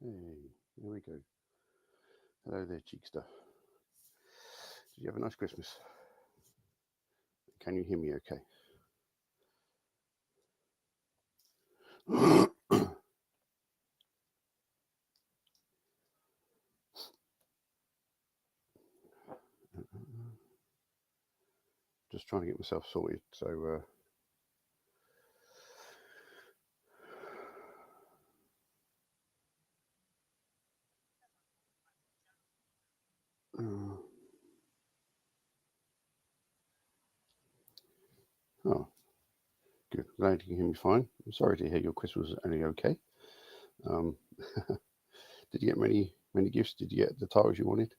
Hey, here we go. Hello there, Cheekster. Did you have a nice Christmas? Can you hear me okay? Just trying to get myself sorted. So, oh, good. Glad you can hear me fine. I'm sorry to hear your Christmas was only okay. Did you get many gifts? Did you get the titles you wanted?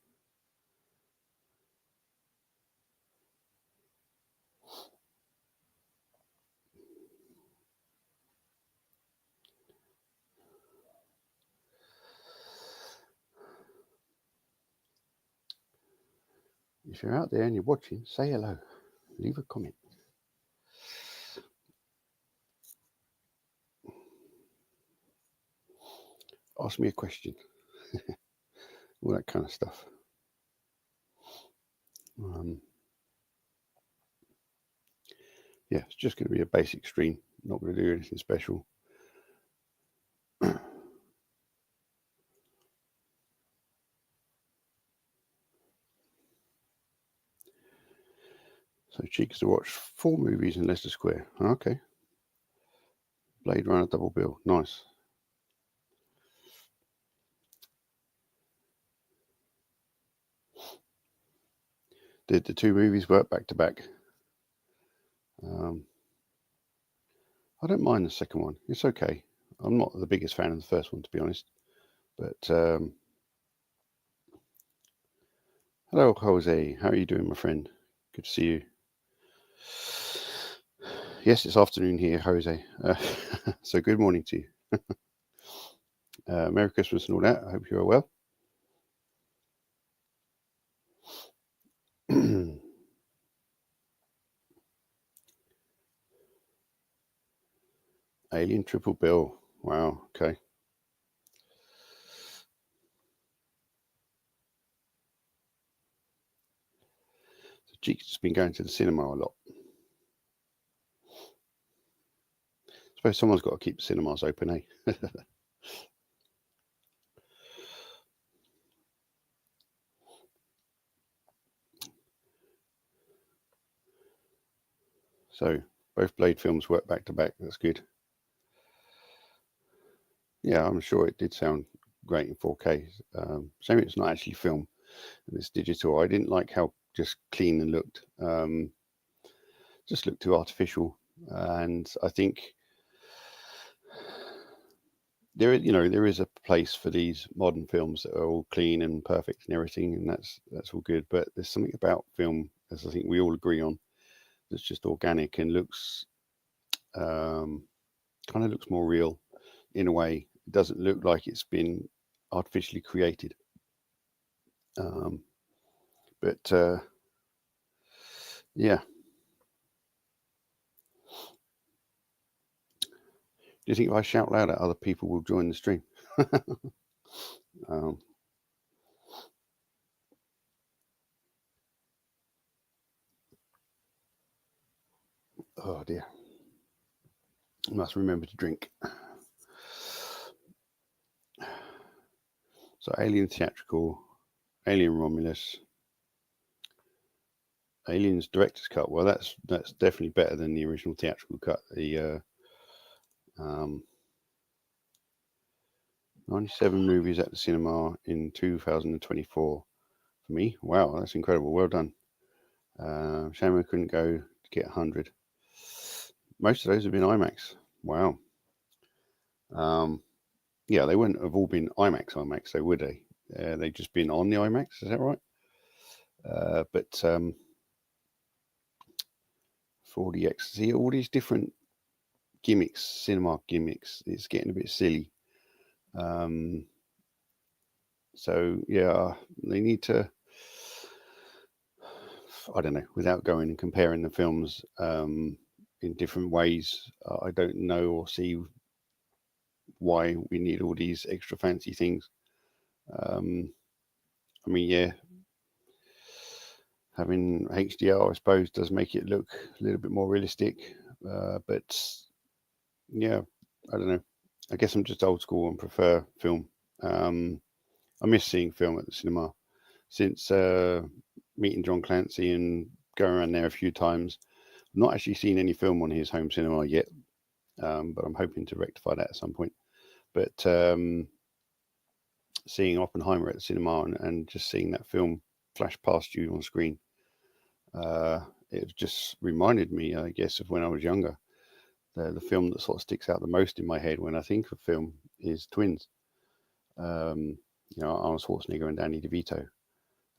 If you're out there and you're watching, say hello. Leave a comment. Ask me a question. All that kind of stuff. Yeah, it's just going to be a basic stream. Not going to do anything special. So Cheeks to watch 4 movies in Leicester Square. Okay. Blade Runner double bill. Nice. Did the 2 movies work back to back? I don't mind the second one. It's okay. I'm not the biggest fan of the first one, to be honest. But hello, Jose. How are you doing, my friend? Good to see you. Yes, it's afternoon here, Jose. So good morning to you. Merry Christmas and all that. I hope you are well. Alien triple bill. Wow. Okay. So Cheeks has been going to the cinema a lot. I suppose someone's got to keep the cinemas open, eh? So both Blade films work back to back. That's good. Yeah, I'm sure it did sound great in 4K. Shame it's not actually film and it's digital. I didn't like how just clean and looked. Just looked too artificial. And I think there is a place for these modern films that are all clean and perfect and everything, and that's all good. But there's something about film, as I think we all agree on, that's just organic and looks kind of looks more real in a way. It doesn't look like it's been artificially created. But yeah. Do you think if I shout louder, other people will join the stream? Oh dear. I must remember to drink. So Alien Theatrical, Alien Romulus, Aliens Director's Cut. Well, that's definitely better than the original theatrical cut. The 97 movies at the cinema in 2024 for me. Wow, that's incredible. Well done. Shame I couldn't go to get 100. Most of those have been IMAX. Wow. Yeah, they wouldn't have all been IMAX, though, would they? They've just been on the IMAX. Is that right? But 4DX, see all these different gimmicks, cinema gimmicks. It's getting a bit silly. So yeah, they need to. I don't know. Without going and comparing the films in different ways, I don't know or see why we need all these extra fancy things. I mean, yeah, having HDR, I suppose, does make it look a little bit more realistic. But yeah, I don't know. I guess I'm just old school and prefer film. I miss seeing film at the cinema. Since meeting John Clancy and going around there a few times, I've not actually seen any film on his home cinema yet, but I'm hoping to rectify that at some point. But seeing Oppenheimer at the cinema and just seeing that film flash past you on screen, it just reminded me, I guess, of when I was younger. The film that sort of sticks out the most in my head when I think of film is Twins. You know, Arnold Schwarzenegger and Danny DeVito,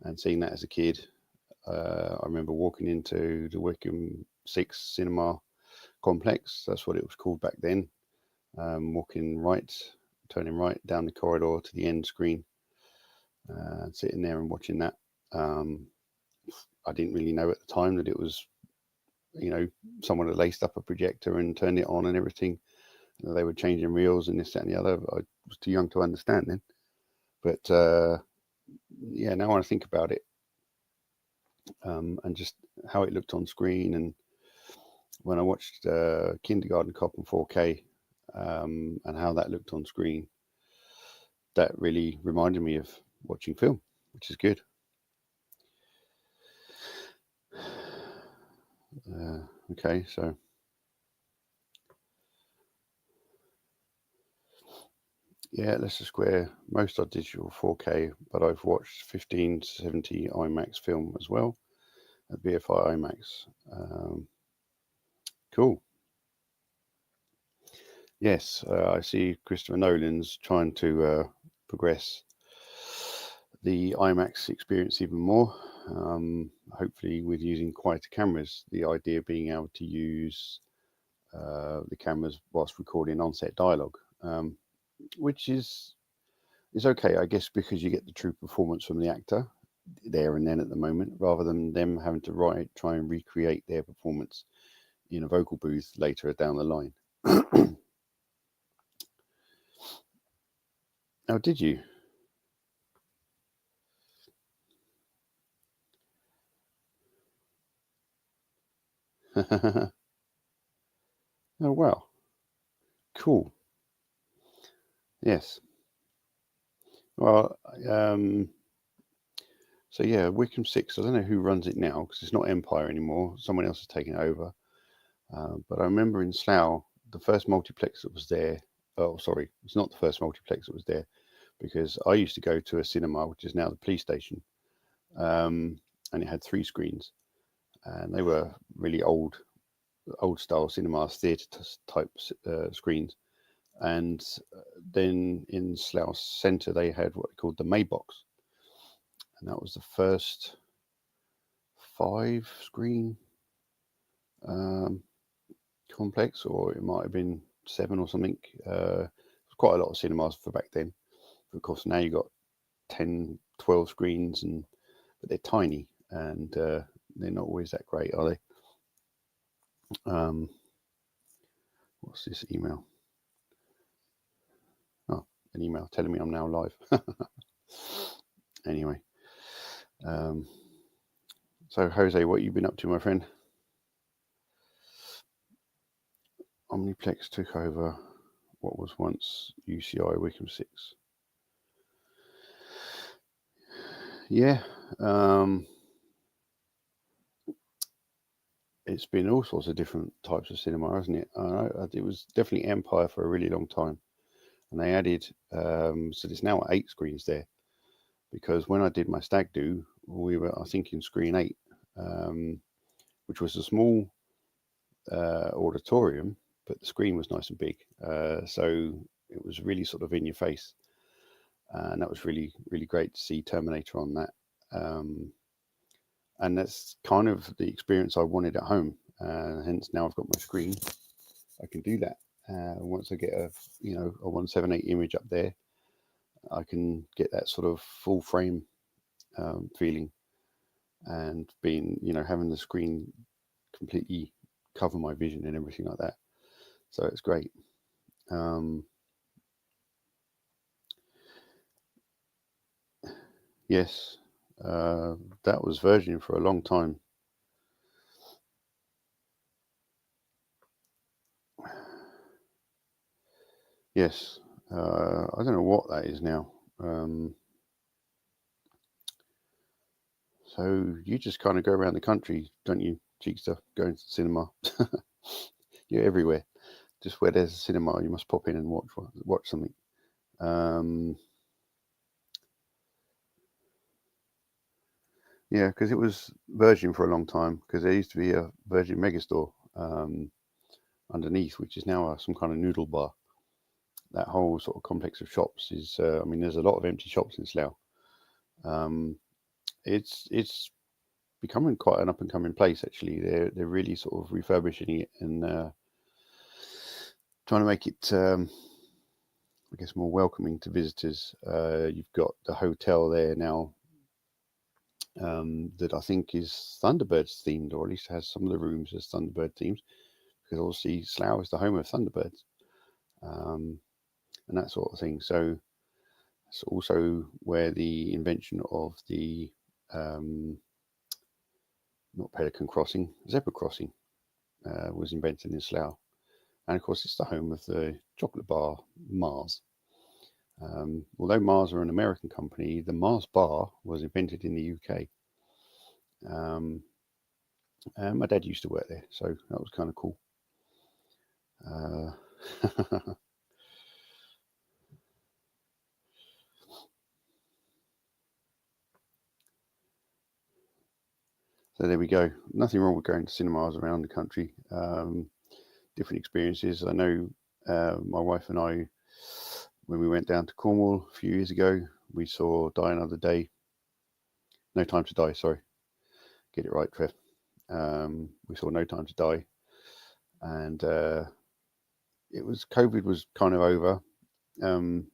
and seeing that as a kid. I remember walking into the Wickham 6 cinema complex. That's what it was called back then. Walking right, turning right down the corridor to the end screen, sitting there and watching that. I didn't really know at the time that it was, you know, someone had laced up a projector and turned it on and everything. They were changing reels and this, that, and the other. I was too young to understand then. But yeah, now when I think about it, and just how it looked on screen, and when I watched Kindergarten Cop in 4K, and how that looked on screen, that really reminded me of watching film, which is good. Okay, so yeah, Leicester Square, most are digital 4K, but I've watched 1570 IMAX film as well at BFI IMAX. Cool. Yes, I see Christopher Nolan's trying to progress the IMAX experience even more, hopefully with using quieter cameras. The idea being able to use the cameras whilst recording on-set dialogue, which is okay, I guess, because you get the true performance from the actor there and then at the moment, rather than them having to try and recreate their performance in a vocal booth later down the line. Now, did you? Oh, wow. Cool. Yes. Well, so yeah, Wickham 6, I don't know who runs it now because it's not Empire anymore. Someone else has taken it over. But I remember in Slough, the first multiplex that was there, oh, sorry, it's not the first multiplex that was there, because I used to go to a cinema, which is now the police station, and it had 3 screens, and they were really old style cinema theatre type screens. And then in Slough Centre, they had what they called the Maybox, and that was the first 5 screen complex, or it might have been 7 or something. Quite a lot of cinemas for back then. But of course, now you've got 10, 12 screens, but they're tiny, and they're not always that great, are they? What's this email? Oh, an email telling me I'm now live. Anyway, so Jose, what you been up to, my friend? Omniplex took over what was once UCI Wickham 6. Yeah, it's been all sorts of different types of cinema, hasn't it? It was definitely Empire for a really long time, and they added, so there's now 8 screens there, because when I did my stag do, we were, I think, in screen 8, which was a small auditorium, but the screen was nice and big, so it was really sort of in your face, and that was really, really great to see Terminator on that. And that's kind of the experience I wanted at home. Hence, now I've got my screen, I can do that. Once I get a 178 image up there, I can get that sort of full frame feeling, and having the screen completely cover my vision and everything like that. So it's great. Yes, that was Virgin for a long time. Yes, I don't know what that is now. So you just kind of go around the country, don't you, Cheekster, going to the cinema? You're everywhere. Just where there's a cinema, you must pop in and watch something. Yeah, because it was Virgin for a long time, because there used to be a Virgin Megastore underneath, which is now some kind of noodle bar. That whole sort of complex of shops is, I mean, there's a lot of empty shops in Slough. It's becoming quite an up and coming place, actually. They're really sort of refurbishing it and trying to make it, I guess, more welcoming to visitors. You've got the hotel there now that I think is Thunderbirds themed, or at least has some of the rooms as Thunderbird themes, because obviously Slough is the home of Thunderbirds, and that sort of thing. So it's also where the invention of the not Pelican Crossing, Zebra Crossing was invented in Slough. And of course, it's the home of the chocolate bar Mars. Although Mars are an American company, the Mars bar was invented in the UK. And my dad used to work there, so that was kind of cool. So there we go. Nothing wrong with going to cinemas around the country. Different experiences. I know my wife and I, when we went down to Cornwall a few years ago, we saw Die Another Day. No Time to Die, sorry. Get it right, Trev. We saw No Time to Die. And COVID was kind of over. And,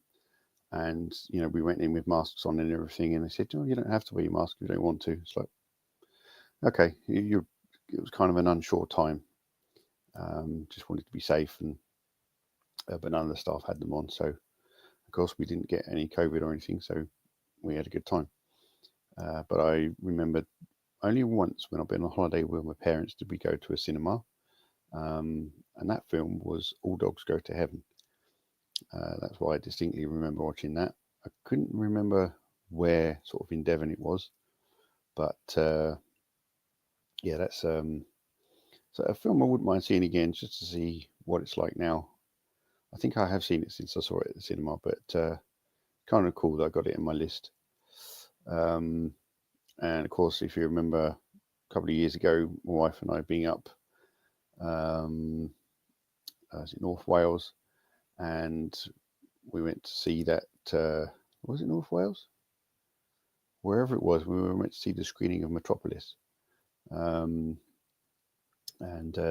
you know, we went in with masks on and everything. And they said, oh, you don't have to wear your mask if you don't want to. It's like, okay, it was kind of an unsure time. Just wanted to be safe, and but none of the staff had them on. So, of course, we didn't get any COVID or anything. So we had a good time. But I remember only once when I've been on holiday with my parents did we go to a cinema. And that film was All Dogs Go to Heaven. That's why I distinctly remember watching that. I couldn't remember where sort of in Devon it was, but yeah, that's so a film I wouldn't mind seeing again just to see what it's like now. I think I have seen it since I saw it at the cinema, but kind of cool that I got it in my list. And of course, if you remember a couple of years ago, my wife and I being up, was it North Wales, and we went to see that. Was it North Wales? Wherever it was, we were meant to see the screening of Metropolis, and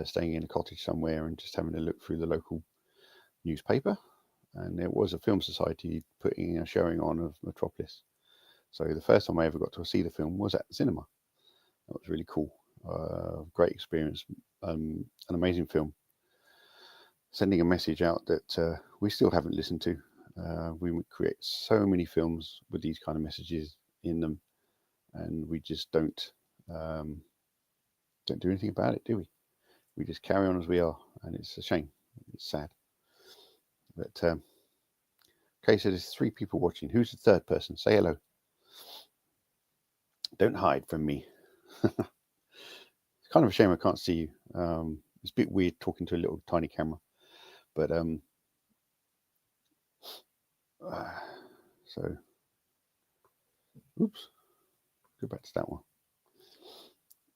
staying in a cottage somewhere and just having a look through the local newspaper. And there was a film society putting a showing on of Metropolis. So the first time I ever got to see the film was at the cinema. That was really cool. Great experience. An amazing film. Sending a message out that we still haven't listened to. We create so many films with these kind of messages in them, and we just don't do anything about it, do we? We just carry on as we are, and it's a shame. It's sad. But okay, so there's 3 people watching. Who's the third person? Say hello. Don't hide from me. It's kind of a shame I can't see you. It's a bit weird talking to a little tiny camera, but so oops, go back to that one.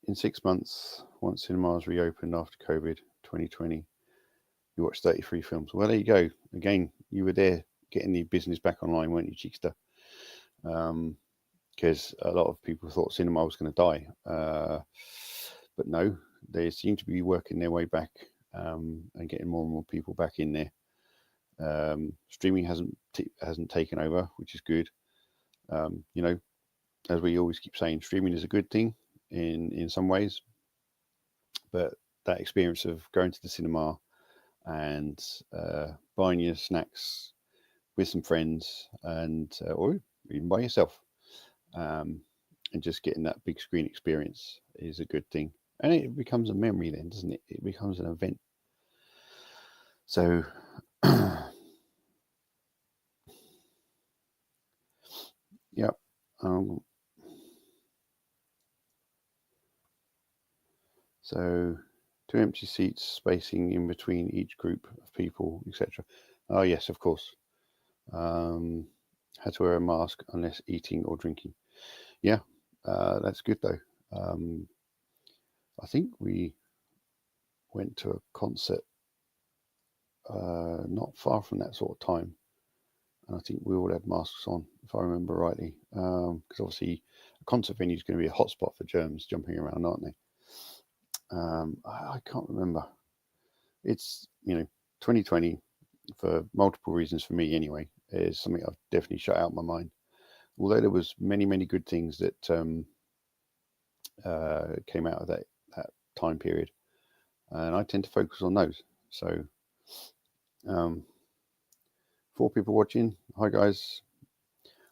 In 6 months, once cinemas reopened after COVID 2020, you watched 33 films. Well, there you go. Again, you were there getting the business back online, weren't you, Cheekster? Because a lot of people thought cinema was going to die. But no, they seem to be working their way back and getting more and more people back in there. Streaming hasn't taken over, which is good. You know, as we always keep saying, streaming is a good thing in some ways, but that experience of going to the cinema and buying your snacks with some friends and or even by yourself, and just getting that big screen experience is a good thing. And it becomes a memory then, doesn't it? It becomes an event. So yeah. So 2 empty seats, spacing in between each group of people, etc. Oh yes, of course. Had to wear a mask unless eating or drinking. Yeah, that's good though. I think we went to a concert not far from that sort of time, and I think we all had masks on, if I remember rightly, because obviously a concert venue is going to be a hotspot for germs jumping around, aren't they? I can't remember. It's 2020 for multiple reasons for me anyway is something I've definitely shut out my mind. Although there was many good things that came out of that time period, and I tend to focus on those. So 4 people watching. Hi guys,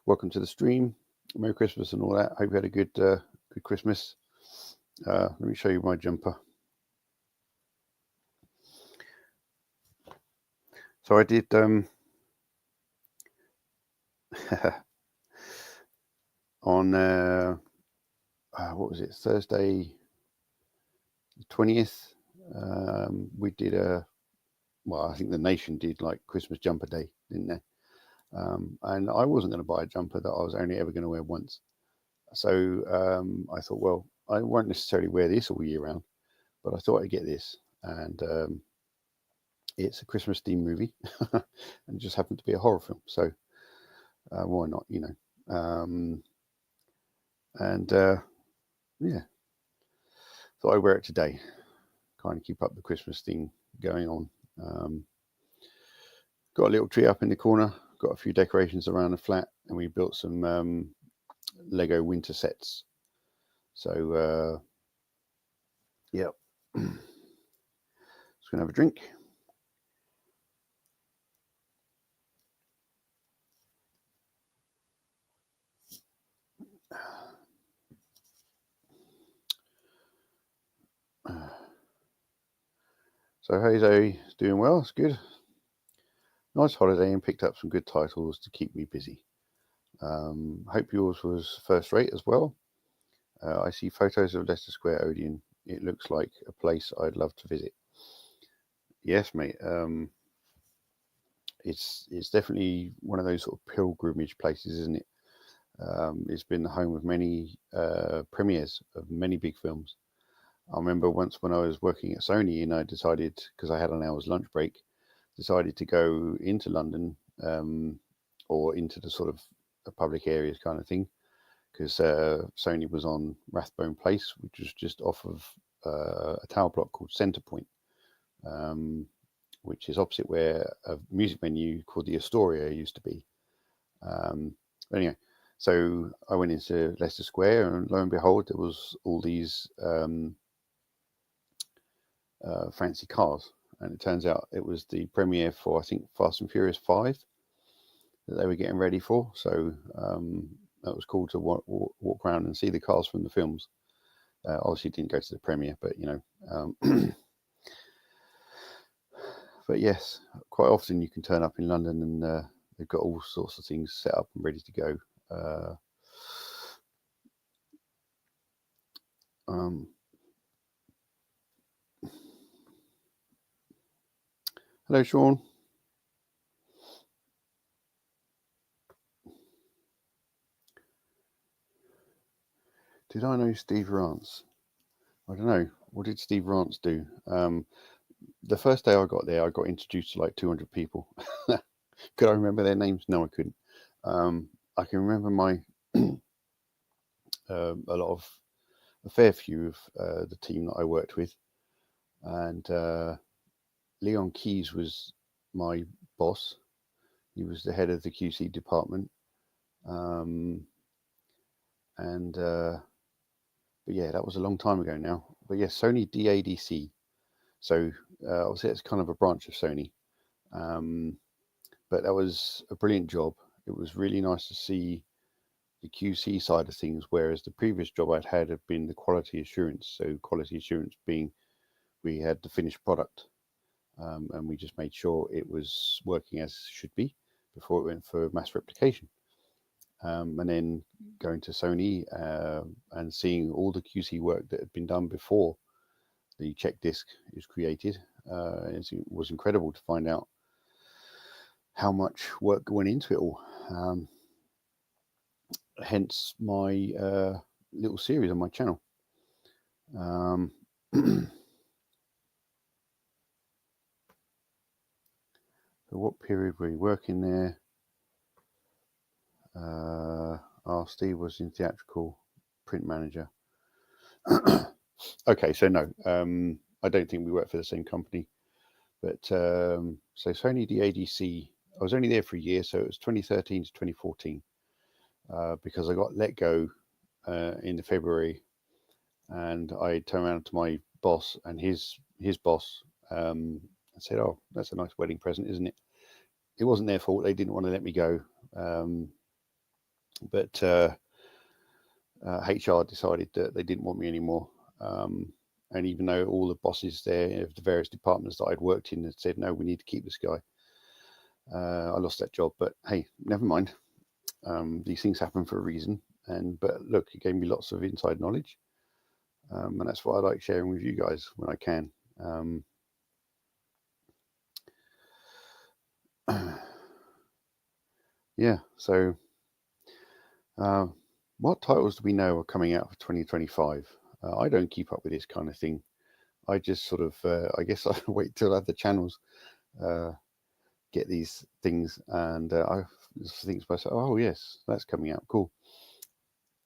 welcome to the stream. Merry Christmas and all that. Hope you had a good Christmas. Let me show you my jumper. So I did on what was it, Thursday the 20th, we did I think the nation did like Christmas jumper day, didn't they? And I wasn't going to buy a jumper that I was only ever going to wear once. So I thought, well, I won't necessarily wear this all year round, but I thought I'd get this. And it's a Christmas themed movie and it just happened to be a horror film. So why not, and yeah, thought I'd wear it today, kind of keep up the Christmas thing going on. Got a little tree up in the corner, got a few decorations around the flat, and we built some Lego winter sets. So yeah, just gonna have a drink. So Jose doing well. It's good. Nice holiday and picked up some good titles to keep me busy. Hope yours was first rate as well. I see photos of Leicester Square Odeon. It looks like a place I'd love to visit. Yes, mate. It's definitely one of those sort of pilgrimage places, isn't it? It's been the home of many premieres of many big films. I remember once when I was working at Sony and I decided, because I had an hour's lunch break, decided to go into London or into the sort of public areas kind of thing, because Sony was on Rathbone Place, which was just off of a tower block called Centrepoint, which is opposite where a music venue called the Astoria used to be. Anyway, so I went into Leicester Square, and lo and behold, there was all these fancy cars, and it turns out it was the premiere for, I think, Fast and Furious 5 that they were getting ready for. So that was cool to walk around and see the cars from the films. Obviously didn't go to the premiere, but but yes, quite often you can turn up in London and they've got all sorts of things set up and ready to go. Hello, Sean. Did I know Steve Rance? I don't know. What did Steve Rance do? The first day I got there, I got introduced to like 200 people. Could I remember their names? No, I couldn't. I can remember my a fair few of the team that I worked with, and Leon Keys was my boss. He was the head of the QC department, and but yeah, that was a long time ago now. But yes, Sony DADC. So obviously it's kind of a branch of Sony, but that was a brilliant job. It was really nice to see the QC side of things, whereas the previous job I'd had been the quality assurance. So quality assurance being we had the finished product, and we just made sure it was working as should be before it went for mass replication. And then going to Sony and seeing all the QC work that had been done before the check disk is created, it was incredible to find out how much work went into it all. Hence my little series on my channel. So what period were you working there? Steve was in theatrical, print manager. Okay, so no, I don't think we worked for the same company. But so Sony DADC, I was only there for a year, so it was 2013 to 2014, because I got let go in the February, and I turned around to my boss and his boss and said, "Oh, that's a nice wedding present, isn't it?" It wasn't their fault; they didn't want to let me go, but HR decided that they didn't want me anymore. And even though all the bosses there of the various departments that I'd worked in had said, "No, we need to keep this guy," I lost that job. But hey, never mind. These things happen for a reason. But look, it gave me lots of inside knowledge, and that's what I like sharing with you guys when I can. Yeah. So, what titles do we know are coming out for 2025? I don't keep up with this kind of thing. I just sort of, I guess I wait till I have the channels get these things, and I think to myself, oh yes, that's coming out, cool.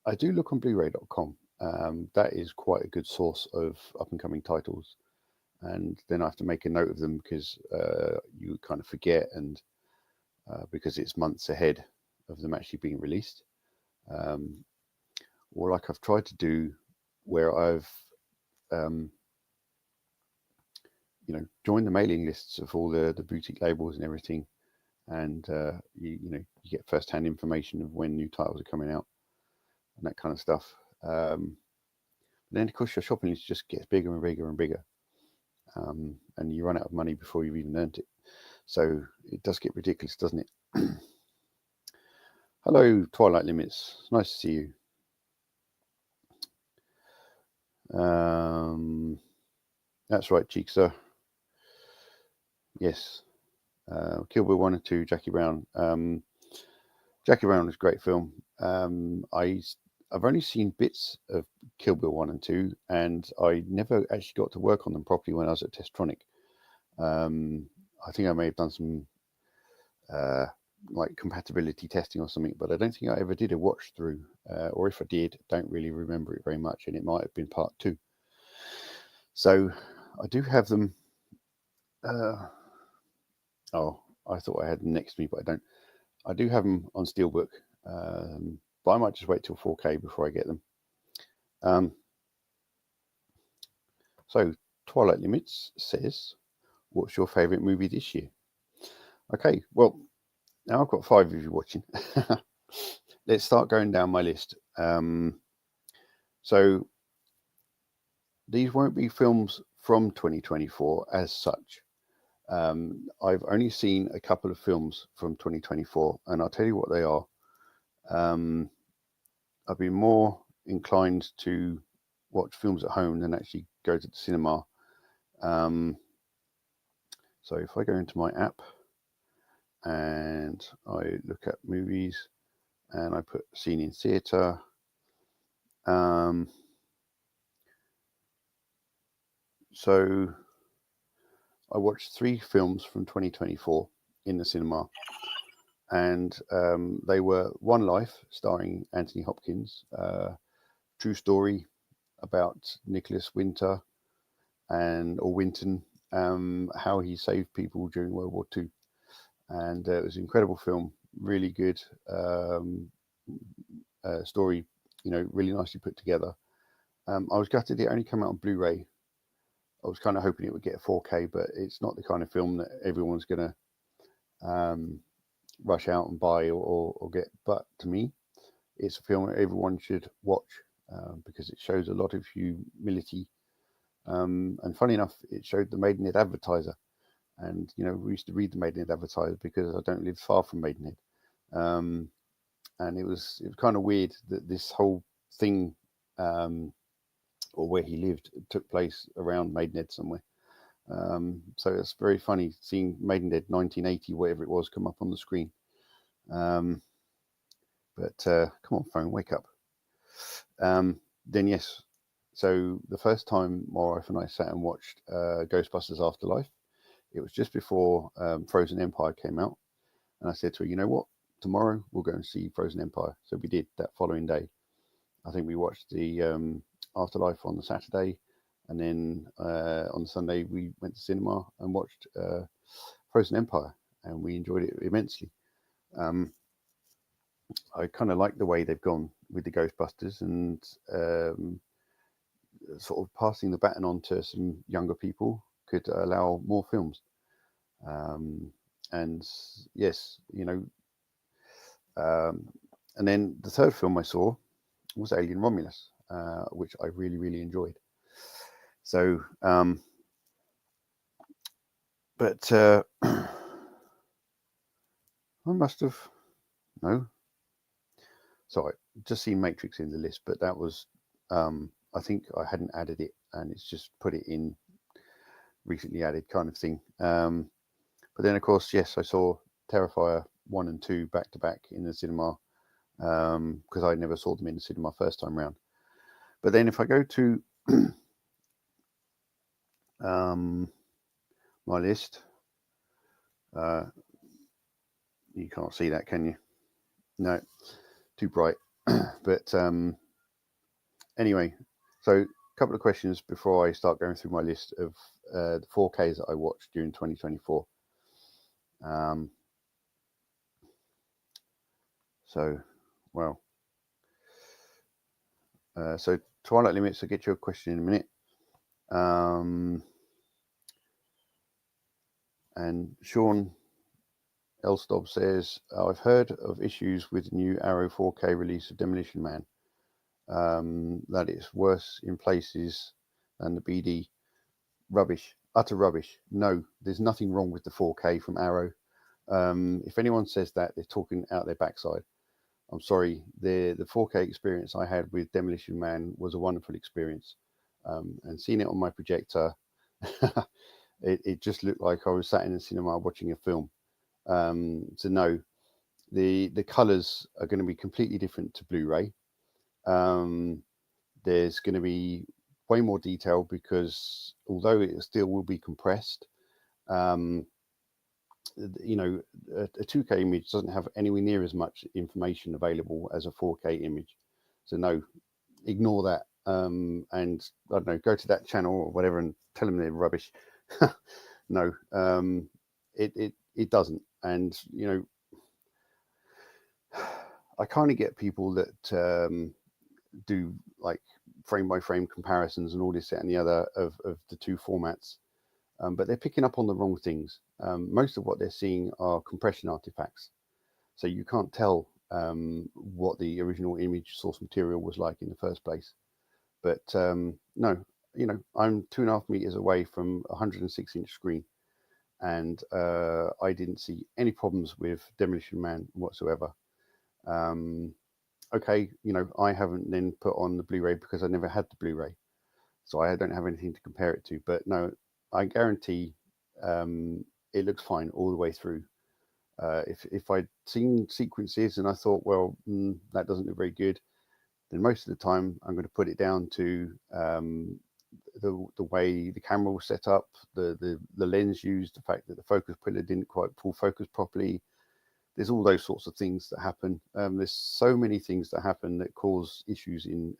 I do look on Blu-ray.com. That is quite a good source of up-and-coming titles, and then I have to make a note of them because you kind of forget, and because it's months ahead of them actually being released. Or like I've tried to do, where I've joined the mailing lists of all the boutique labels and everything, and you get first-hand information of when new titles are coming out and that kind of stuff. Then of course your shopping list just gets bigger and bigger and bigger, and you run out of money before you've even earned it. So it does get ridiculous, doesn't it? Hello, Twilight Limits. Nice to see you. That's right, Cheekster. Yes. Kill Bill 1 and 2, Jackie Brown. Jackie Brown was a great film. I've only seen bits of Kill Bill 1 and 2, and I never actually got to work on them properly when I was at Testronic. I think I may have done some like compatibility testing or something, but I don't think I ever did a watch through, or if I did, don't really remember it very much, and it might have been part 2. So I do have them. Oh, I thought I had them next to me, but I don't. I do have them on Steelbook, but I might just wait till 4K before I get them. So Twilight Limits says, what's your favourite movie this year? Okay, well, now I've got 5 of you watching. Let's start going down my list. So these won't be films from 2024 as such. I've only seen a couple of films from 2024, and I'll tell you what they are. I've been more inclined to watch films at home than actually go to the cinema. So if I go into my app and I look at movies and I put seen in theatre, so I watched 3 films from 2024 in the cinema, and they were One Life, starring Anthony Hopkins, true story about Nicholas Winter or Winton, how he saved people during World War II, and it was an incredible film, really good story, really nicely put together. I was gutted it only came out on Blu-ray. I was kind of hoping it would get a 4K, but it's not the kind of film that everyone's going to rush out and buy or get. But to me, it's a film everyone should watch because it shows a lot of humility. And funny enough, it showed the Maidenhead Advertiser. And, you know, we used to read the Maidenhead Advertiser because I don't live far from Maidenhead. And it was kind of weird that this whole thing, or where he lived, took place around Maidenhead somewhere. So it's very funny seeing Maidenhead 1980, whatever it was, come up on the screen. But come on, phone, wake up. Then yes, so the first time my wife and I sat and watched Ghostbusters Afterlife, it was just before Frozen Empire came out, and I said to her, you know what, tomorrow we'll go and see Frozen Empire. So we did that following day. I think we watched the Afterlife on the Saturday, and then on the Sunday we went to cinema and watched Frozen Empire, and we enjoyed it immensely. I kind of like the way they've gone with the Ghostbusters, and sort of passing the baton on to some younger people could allow more films. And yes, you know, and then the third film I saw was Alien Romulus, which I really, really enjoyed. So, but I must have, no, sorry, just seen Matrix in the list, but that was, I think I hadn't added it, and it's just put it in recently added kind of thing. But then, of course, yes, I saw Terrifier 1 and 2 back to back in the cinema, because I never saw them in the cinema first time round. But then if I go to my list, you can't see that, can you? No, too bright. But anyway, so a couple of questions before I start going through my list of the 4Ks that I watched during 2024. So, well, so Twilight Limits, I'll get you a question in a minute. And Sean Elstob says, I've heard of issues with the new Arrow 4K release of Demolition Man, that it's worse in places than the BD. Rubbish, utter rubbish. No, there's nothing wrong with the 4K from Arrow. If anyone says that, they're talking out their backside. I'm sorry, the 4K experience I had with Demolition Man was a wonderful experience. And seeing it on my projector, it just looked like I was sat in the cinema watching a film. So no, the colors are going to be completely different to Blu-ray. There's going to be way more detail because although it still will be compressed, you know, a 2K image doesn't have anywhere near as much information available as a 4K image. So no, ignore that. And I don't know, go to that channel or whatever and tell them they're rubbish. No, it doesn't. And you know, I kind of get people that do like frame by frame comparisons and all this, that, and the other of the two formats, but they're picking up on the wrong things. Most of what they're seeing are compression artifacts, so you can't tell what the original image source material was like in the first place. But no, you know, I'm 2.5 meters away from a 106-inch screen, and I didn't see any problems with Demolition Man whatsoever. Okay, you know, I haven't then put on the Blu-ray because I never had the Blu-ray, so I don't have anything to compare it to. But no, I guarantee it looks fine all the way through. If I'd seen sequences and I thought, well, that doesn't look very good, then most of the time I'm going to put it down to the way the camera was set up, the lens used, the fact that the focus puller didn't quite pull focus properly. There's all those sorts of things that happen. There's so many things that happen that cause issues in,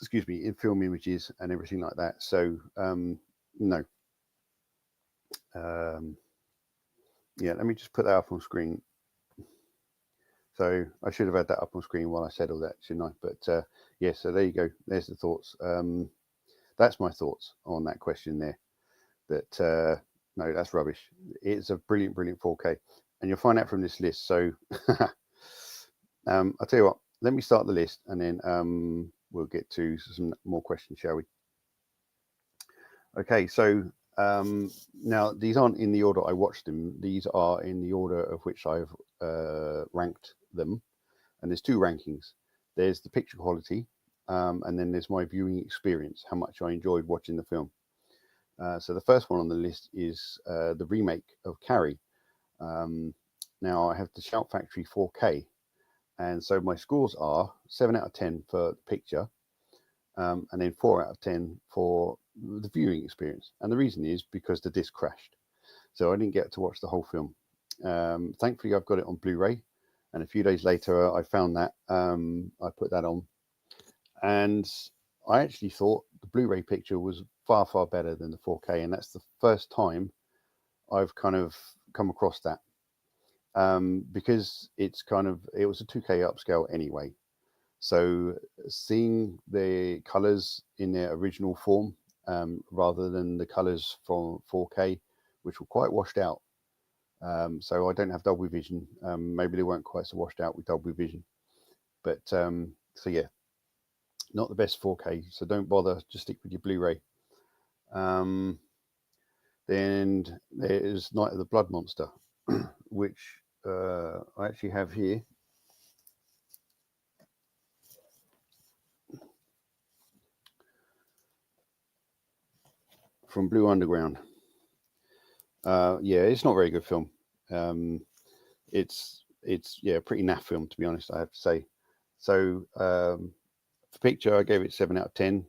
excuse me, in film images and everything like that. So no. Yeah, let me just put that up on screen. So I should have had that up on screen while I said all that, shouldn't I? But yeah, so there you go. There's the thoughts. That's my thoughts on that question there. That no, that's rubbish. It's a brilliant, brilliant 4K. And you'll find out from this list. So I'll tell you what, let me start the list and then we'll get to some more questions, shall we? Okay, so now these aren't in the order I watched them. These are in the order of which I've ranked them. And there's two rankings. There's the picture quality, and then there's my viewing experience, how much I enjoyed watching the film. So the first one on the list is the remake of Carrie. Now I have the Shout Factory 4K, and so my scores are 7 out of 10 for the picture, and then 4 out of 10 for the viewing experience. And the reason is because the disc crashed, so I didn't get to watch the whole film. Thankfully, I've got it on Blu-ray, and a few days later, I found that. I put that on, and I actually thought the Blu-ray picture was far, far better than the 4K, and that's the first time I've kind of come across that. Because it was a 2K upscale anyway. So seeing the colors in their original form, rather than the colors from 4K, which were quite washed out. So I don't have Dolby Vision. Maybe they weren't quite so washed out with Dolby Vision. But so yeah, not the best 4K. So don't bother. Just stick with your Blu-ray. Then there's Night of the Blood Monster, which I actually have here. From Blue Underground. Yeah, it's not a very good film. It's yeah, pretty naff film, to be honest, I have to say. So for picture, I gave it 7 out of 10.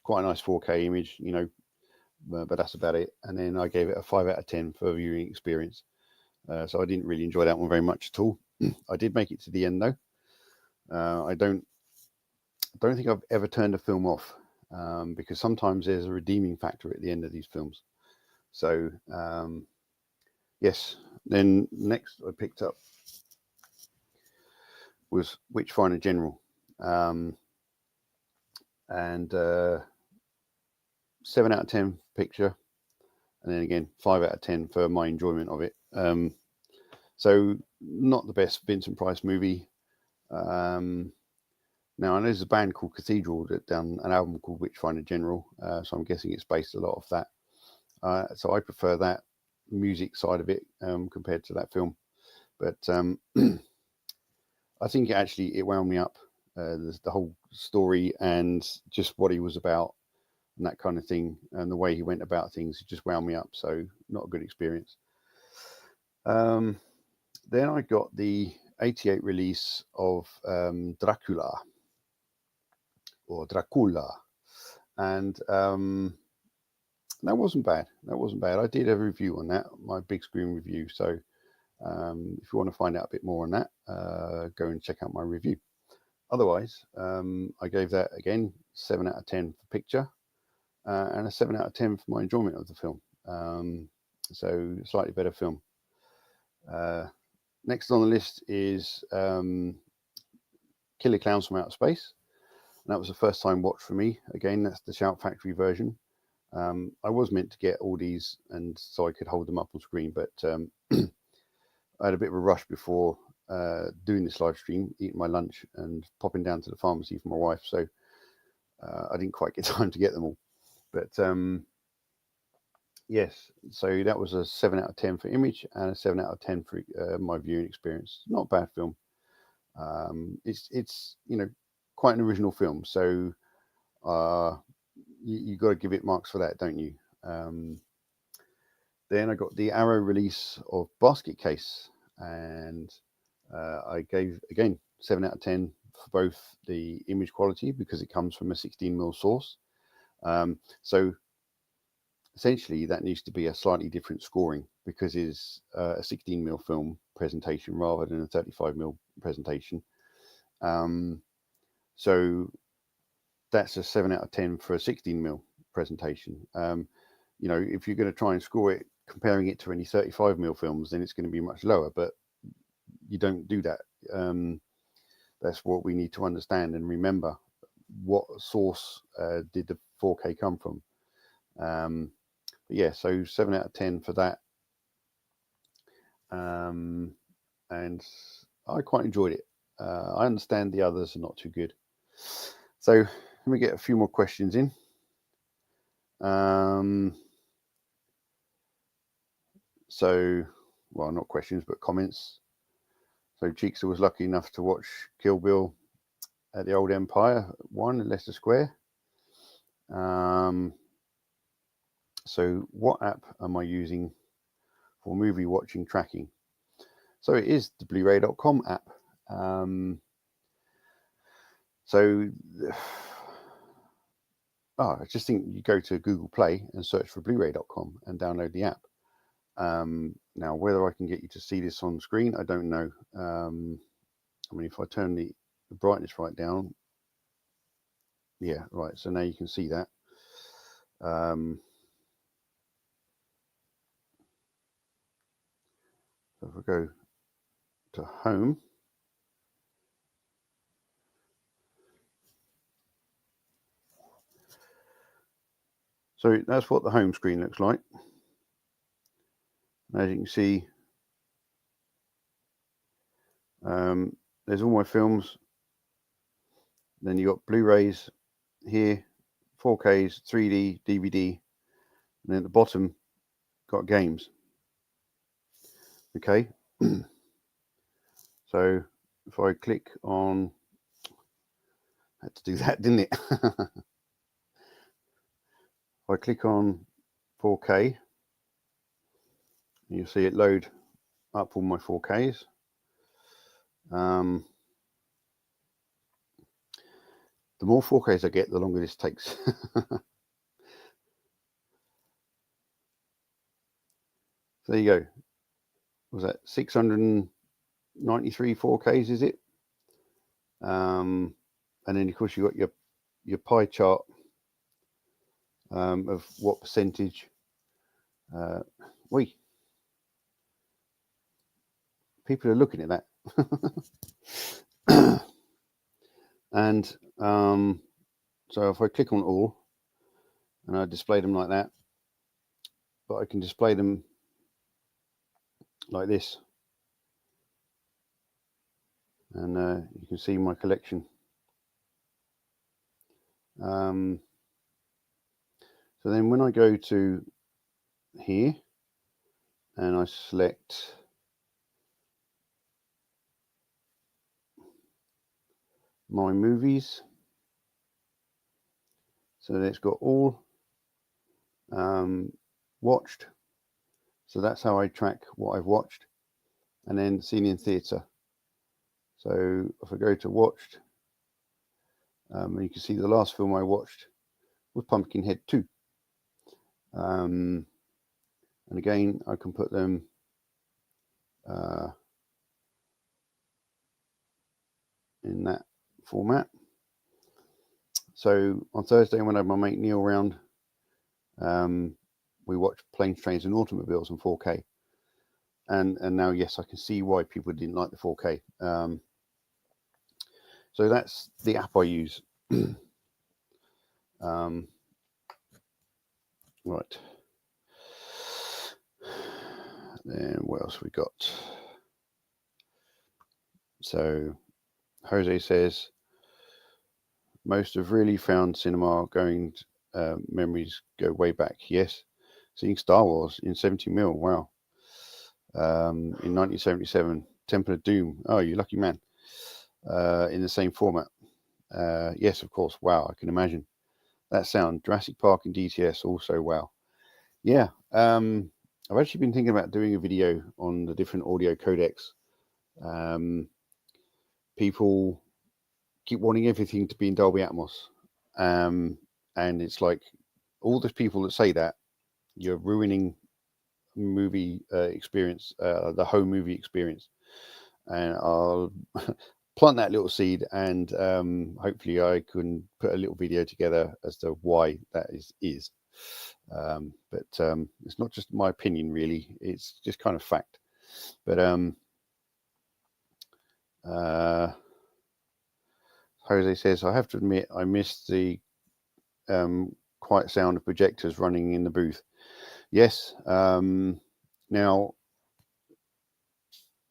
Quite a nice 4K image, you know, but that's about it. And then I gave it a 5 out of 10 for viewing experience. So I didn't really enjoy that one very much at all. I did make it to the end though. I don't think I've ever turned a film off, because sometimes there's a redeeming factor at the end of these films. So yes. Then next I picked up was Witchfinder General, and 7 out of 10 picture, and then again 5 out of 10 for my enjoyment of it. So not the best Vincent Price movie. Now I know there's a band called Cathedral that done an album called Witchfinder General, so I'm guessing it's based a lot of that. So I prefer that music side of it compared to that film. But I think it wound me up. The whole story and just what he was about and that kind of thing, and the way he went about things, it just wound me up. So not a good experience. Then I got the 88 release of Dracula, and that wasn't bad. I did a review on that, my big screen review. So if you want to find out a bit more on that, go and check out my review. Otherwise, I gave that again 7 out of 10 for picture, and a 7 out of 10 for my enjoyment of the film. So slightly better film. Next on the list is Killer Clowns from Outer Space. And that was the first time watch for me. Again, that's the Shout Factory version. I was meant to get all these and so I could hold them up on screen, but I had a bit of a rush before doing this live stream, eating my lunch and popping down to the pharmacy for my wife. So I didn't quite get time to get them all. But yes, so that was a 7 out of 10 for image and a 7 out of 10 for my viewing experience. Not a bad film. It's you know, quite an original film. So you got to give it marks for that, don't you? Then I got the Arrow release of Basket Case, and I gave again 7 out of 10 for both the image quality because it comes from a 16mm source. So essentially that needs to be a slightly different scoring because it's a 16mm film presentation rather than a 35mm presentation. So that's a 7 out of 10 for a 16mm presentation. You know, if you're going to try and score it comparing it to any 35mm films, then it's going to be much lower, but you don't do that. That's what we need to understand and remember. What source did the 4K come from? But yeah, so 7 out of 10 for that. And I quite enjoyed it. I understand the others are not too good. So let me get a few more questions in. So, well, not questions, but comments. So Cheekster was lucky enough to watch Kill Bill at the Old Empire 1 in Leicester Square. So what app am I using for movie watching tracking? So it is the Blu-ray.com app. I just think you go to Google Play and search for Blu-ray.com and download the app. Now, whether I can get you to see this on screen, I don't know. I mean, if I turn the brightness right down, yeah, right. So now you can see that. So if I go to home, so that's what the home screen looks like. As you can see, there's all my films. Then you got Blu-rays here, 4Ks, 3D, DVD, and then at the bottom got games. Okay, so if I click on, I had to do that, didn't it? If I click on 4K, you'll see it load up all my 4Ks. The more 4Ks I get, the longer this takes. So there you go. Was that 693 4Ks, is it? And then of course you got your pie chart of what percentage. People are looking at that. And so if I click on all and I display them like that, but I can display them like this, and you can see my collection. So then when I go to here and I select my movies, so it's got all watched. So that's how I track what I've watched, and then seen in theatre. So if I go to watched, you can see the last film I watched was Pumpkinhead 2. And again, I can put them in that format. So on Thursday, when I had my mate Neil round, we watched Planes, Trains and Automobiles in 4K. And now, yes, I can see why people didn't like the 4K. So that's the app I use. Right. Then what else we got? So Jose says, most have really found cinema going, memories go way back. Yes. Seeing Star Wars in 70mm. Wow. In 1977, Temple of Doom. Oh, you lucky man. In the same format. Yes, of course. Wow, I can imagine. That sound. Jurassic Park and DTS also. Wow. Yeah. I've actually been thinking about doing a video on the different audio codecs. People keep wanting everything to be in Dolby Atmos. And it's like all those people that say that, you're ruining movie experience, the home movie experience. And I'll plant that little seed, and hopefully I can put a little video together as to why that is. But it's not just my opinion, really. It's just kind of fact. But Jose says, I have to admit, I missed the quiet sound of projectors running in the booth. Yes. Now,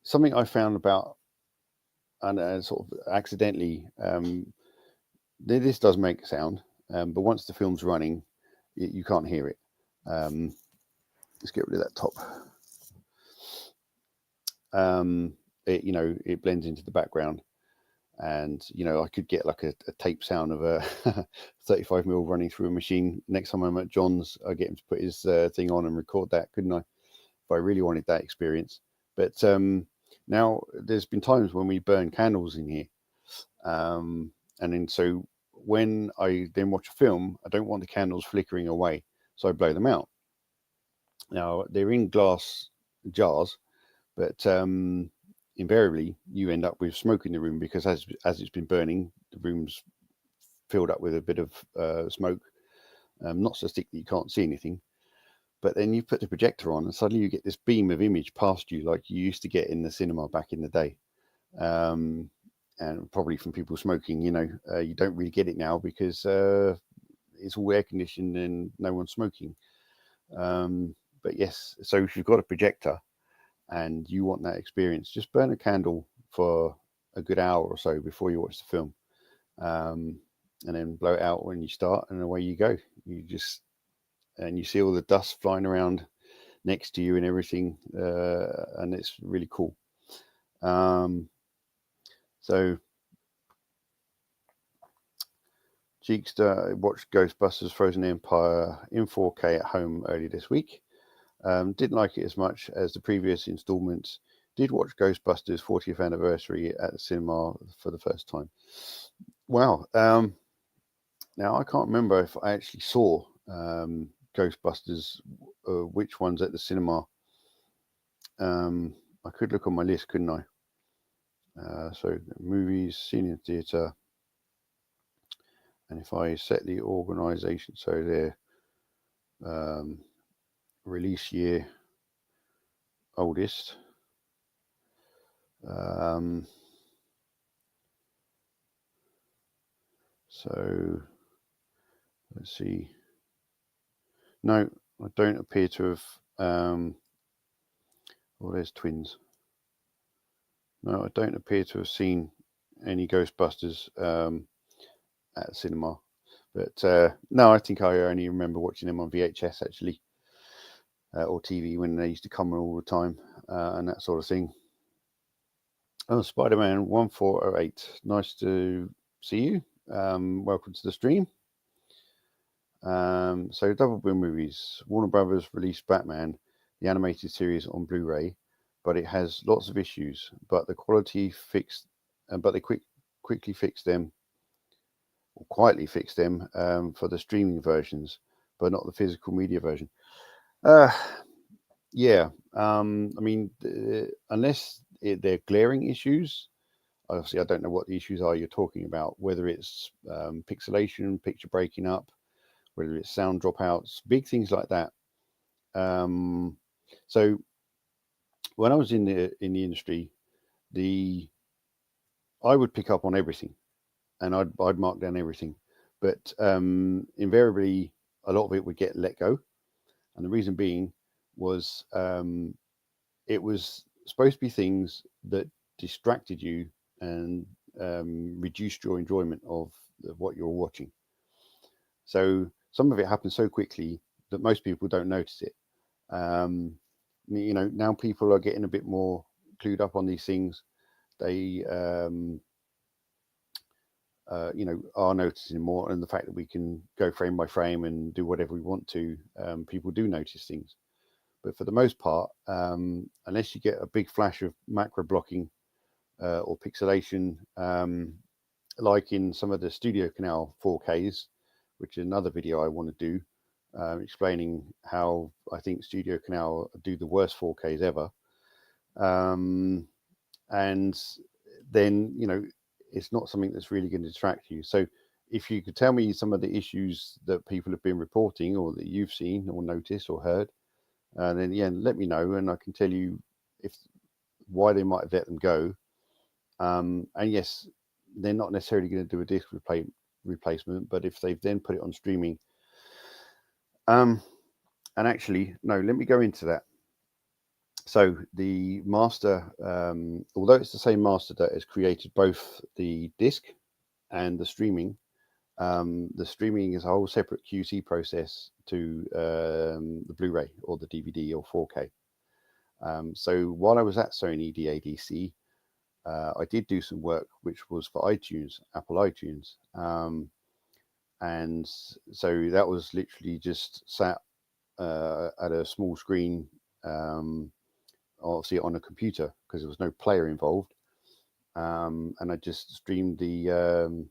something I found about and sort of accidentally, this does make sound, but once the film's running, you can't hear it. Let's get rid of that top. It blends into the background, and I could get like a tape sound of a 35mm running through a machine. Next time I'm at John's, I get him to put his thing on and record that, couldn't I? If I really wanted that experience. But now there's been times when we burn candles in here, and then so when I then watch a film, I don't want the candles flickering away, so I blow them out. Now they're in glass jars, but invariably you end up with smoke in the room, because as it's been burning, the room's filled up with a bit of smoke, not so thick that you can't see anything. But then you put the projector on, and suddenly you get this beam of image past you, like you used to get in the cinema back in the day. And probably from people smoking, you don't really get it now, because it's all air conditioned and no one's smoking. But yes, so if you've got a projector and you want that experience, just burn a candle for a good hour or so before you watch the film, and then blow it out when you start, and away you go. And you see all the dust flying around next to you and everything, and it's really cool. So Cheekster watched Ghostbusters Frozen Empire in 4K at home earlier this week. Didn't like it as much as the previous installments. Did watch Ghostbusters 40th anniversary at the cinema for the first time. Wow. Now I can't remember if I actually saw Ghostbusters, which ones at the cinema. I could look on my list, couldn't I? So movies, seen in theatre, and if I set the organisation, so their release year, oldest, so let's see. No, I don't appear to have. There's twins. No, I don't appear to have seen any Ghostbusters at the cinema. But no, I think I only remember watching them on VHS actually, or TV when they used to come all the time, and that sort of thing. Oh, Spider-Man 1408. Nice to see you. Welcome to the stream. So Double Bill Movies. Warner Brothers released Batman, the animated series, on Blu-ray, but it has lots of issues. But the quality fixed, but they quickly fixed them, or quietly fixed them, for the streaming versions, but not the physical media version. Yeah. I mean, unless they're glaring issues. Obviously, I don't know what the issues are you're talking about, whether it's pixelation, picture breaking up, whether it's sound dropouts, big things like that. So when I was in the industry, I would pick up on everything, and I'd mark down everything, but invariably a lot of it would get let go, and the reason being was it was supposed to be things that distracted you and reduced your enjoyment of what you're watching. So some of it happens so quickly that most people don't notice it. Now people are getting a bit more clued up on these things. They, are noticing more, and the fact that we can go frame by frame and do whatever we want to, people do notice things. But for the most part, unless you get a big flash of macro blocking or pixelation, like in some of the Studio Canal 4Ks, which is another video I want to do, explaining how I think Studio Canal do the worst 4Ks ever. And then, it's not something that's really going to distract you. So if you could tell me some of the issues that people have been reporting, or that you've seen or noticed or heard, then let me know, and I can tell you why they might have let them go. And yes, they're not necessarily going to do a disc replacement, but if they've then put it on streaming, and actually, no, let me go into that. So the master, although it's the same master that has created both the disc and the streaming is a whole separate QC process to the Blu-ray or the DVD or 4K. So while I was at Sony DADC, I did do some work which was for iTunes, Apple iTunes. And so that was literally just sat at a small screen, obviously on a computer because there was no player involved. And I just streamed the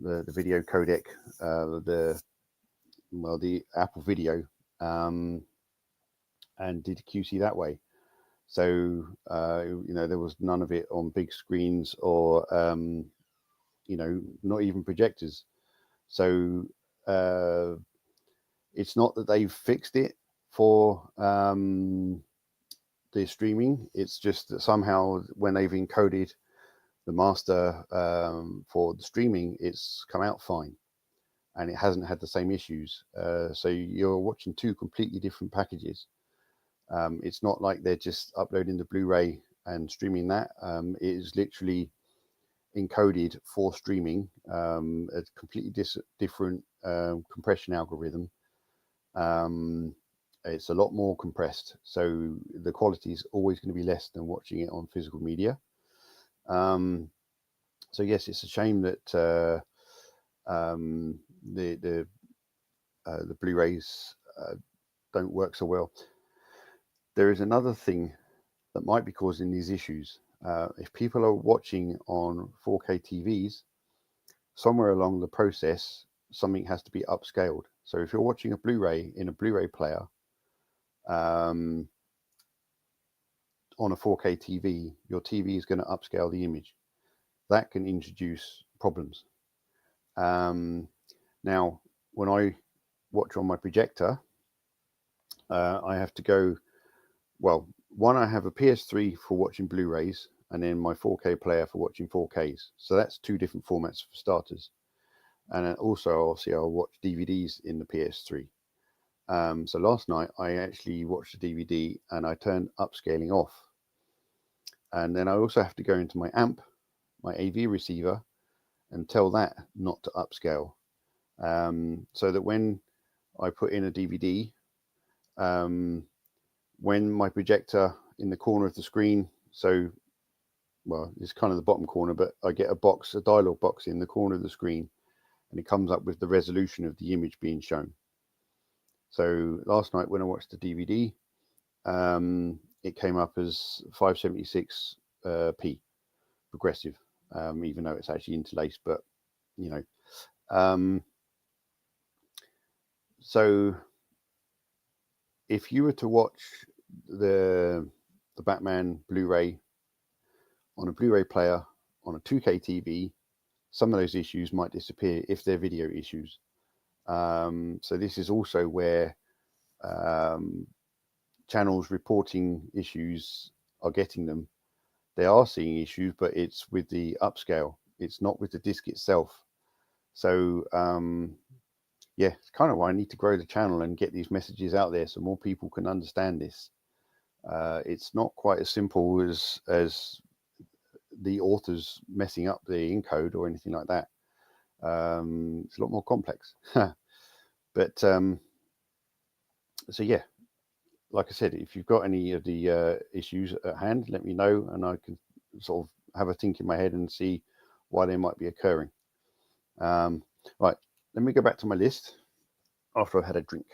video codec, the Apple Video, and did QC that way. So there was none of it on big screens or not even projectors. So it's not that they've fixed it for the streaming. It's just that somehow when they've encoded the master for the streaming, it's come out fine. And it hasn't had the same issues. So you're watching two completely different packages. It's not like they're just uploading the Blu-ray and streaming that. It is literally encoded for streaming, a completely different compression algorithm. It's a lot more compressed, so the quality is always going to be less than watching it on physical media. So yes, it's a shame that the Blu-rays don't work so well. There is another thing that might be causing these issues. If people are watching on 4K TVs, somewhere along the process, something has to be upscaled. So if you're watching a Blu-ray in a Blu-ray player on a 4K TV, your TV is going to upscale the image. That can introduce problems. Now, when I watch on my projector, I have to go, well, one, I have a PS3 for watching Blu-rays, and then my 4K player for watching 4Ks. So that's two different formats for starters. And then also, obviously, I'll watch DVDs in the PS3. So last night, I actually watched the DVD and I turned upscaling off. And then I also have to go into my amp, my AV receiver, and tell that not to upscale. So that when I put in a DVD, when my projector in the corner of the screen, so, well, it's kind of the bottom corner, but I get a dialog box in the corner of the screen, and it comes up with the resolution of the image being shown. So last night when I watched the DVD, it came up as 576p progressive, even though it's actually interlaced, but so if you were to watch the Batman Blu-ray on a Blu-ray player on a 2K TV, some of those issues might disappear if they're video issues. So this is also where channels reporting issues are getting them. They are seeing issues, but it's with the upscale. It's not with the disc itself. So yeah, it's kind of why I need to grow the channel and get these messages out there so more people can understand this. It's not quite as simple as the authors messing up the encode or anything like that. It's a lot more complex. But so yeah, like I said, if you've got any of the issues at hand, let me know, and I can sort of have a think in my head and see why they might be occurring. Right, let me go back to my list after I've had a drink.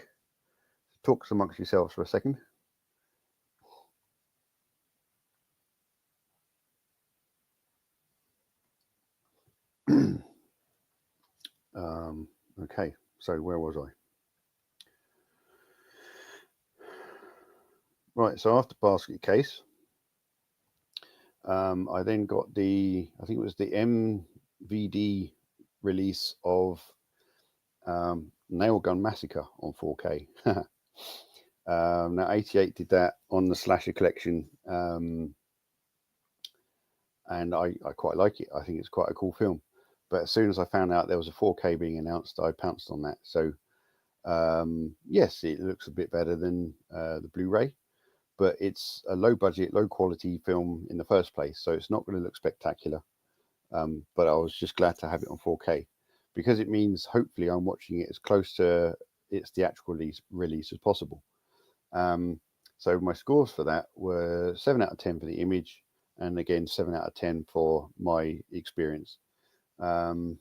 Talk amongst yourselves for a second. Okay, so where was I? Right, so after basket case, I then got I think it was the MVD release of Nailgun Massacre on 4K. Now 88 did that on the Slasher collection, and I quite like it. I think it's quite a cool film. But as soon as I found out there was a 4K being announced, I pounced on that. So Yes, it looks a bit better than the Blu-ray, but it's a low budget, low quality film in the first place, so it's not going to look spectacular. But I was just glad to have it on 4K because it means hopefully I'm watching it as close to its theatrical release as possible. So my scores for that were 7 out of 10 for the image, and again 7 out of 10 for my experience. Then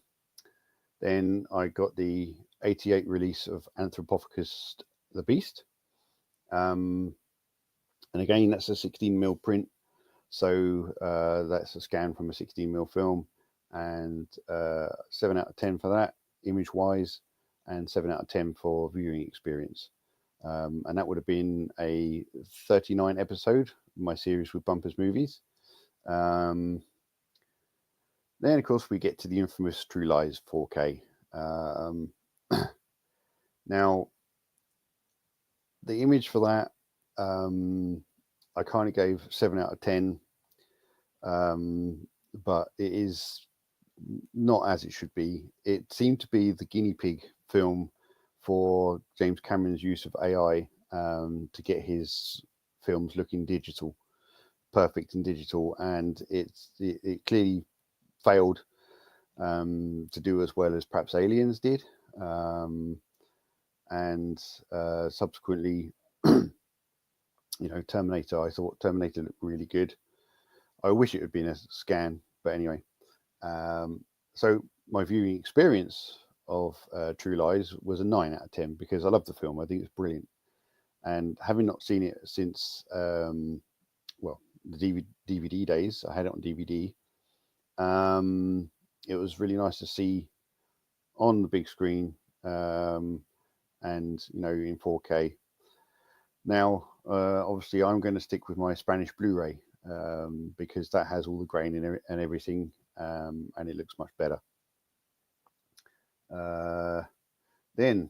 I got the 88 release of Anthropophagus the Beast. And again, that's a 16mm print. So that's a scan from a 16mm film, and 7 out of 10 for that, image-wise, and 7 out of 10 for viewing experience. And that would have been a 39 episode, my series with Bumpers Movies. Then, of course, we get to the infamous True Lies 4K. Now, the image for that, I kind of gave 7 out of 10, but it is not as it should be. It seemed to be the guinea pig film for James Cameron's use of AI to get his films looking digital, perfect and digital, and it clearly failed to do as well as perhaps Aliens did, and subsequently, Terminator. I thought Terminator looked really good. I wish it had been a scan, but anyway. So my viewing experience of True Lies was a 9 out of 10 because I love the film. I think it's brilliant. And having not seen it since, the DVD days, I had it on DVD. It was really nice to see on the big screen, and in 4K. Now, obviously, I'm going to stick with my Spanish Blu-ray because that has all the grain and everything, and it looks much better. Then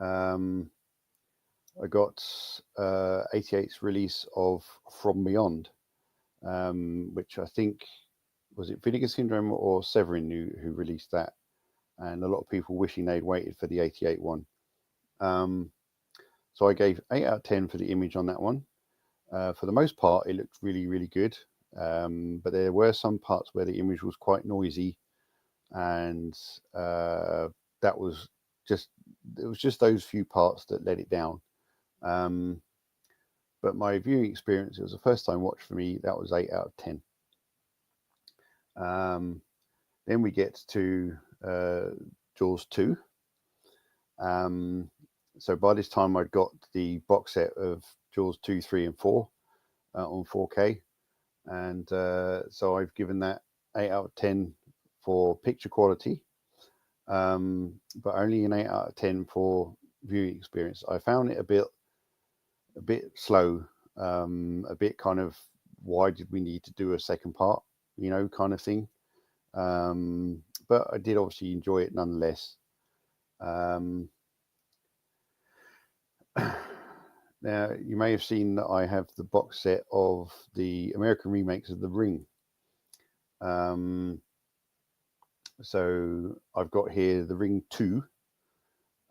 I got 88's release of From Beyond, which I think was it Vinegar Syndrome or Severin who released that, and a lot of people wishing they'd waited for the 88 one. So I gave 8 out of 10 for the image on that one. For the most part, it looked really, really good. But there were some parts where the image was quite noisy, and it was just those few parts that let it down. But my viewing experience, it was a first time watch for me. That was 8 out of 10. Then we get to Jaws 2. So by this time, I'd got the box set of Jaws 2, 3, and 4 on 4K. And so I've given that 8 out of 10 for picture quality, but only an 8 out of 10 for viewing experience. I found it a bit slow, a bit kind of, why did we need to do a second part, kind of thing. But I did obviously enjoy it nonetheless. Now, you may have seen that I have the box set of the American remakes of The Ring. So I've got here The Ring 2,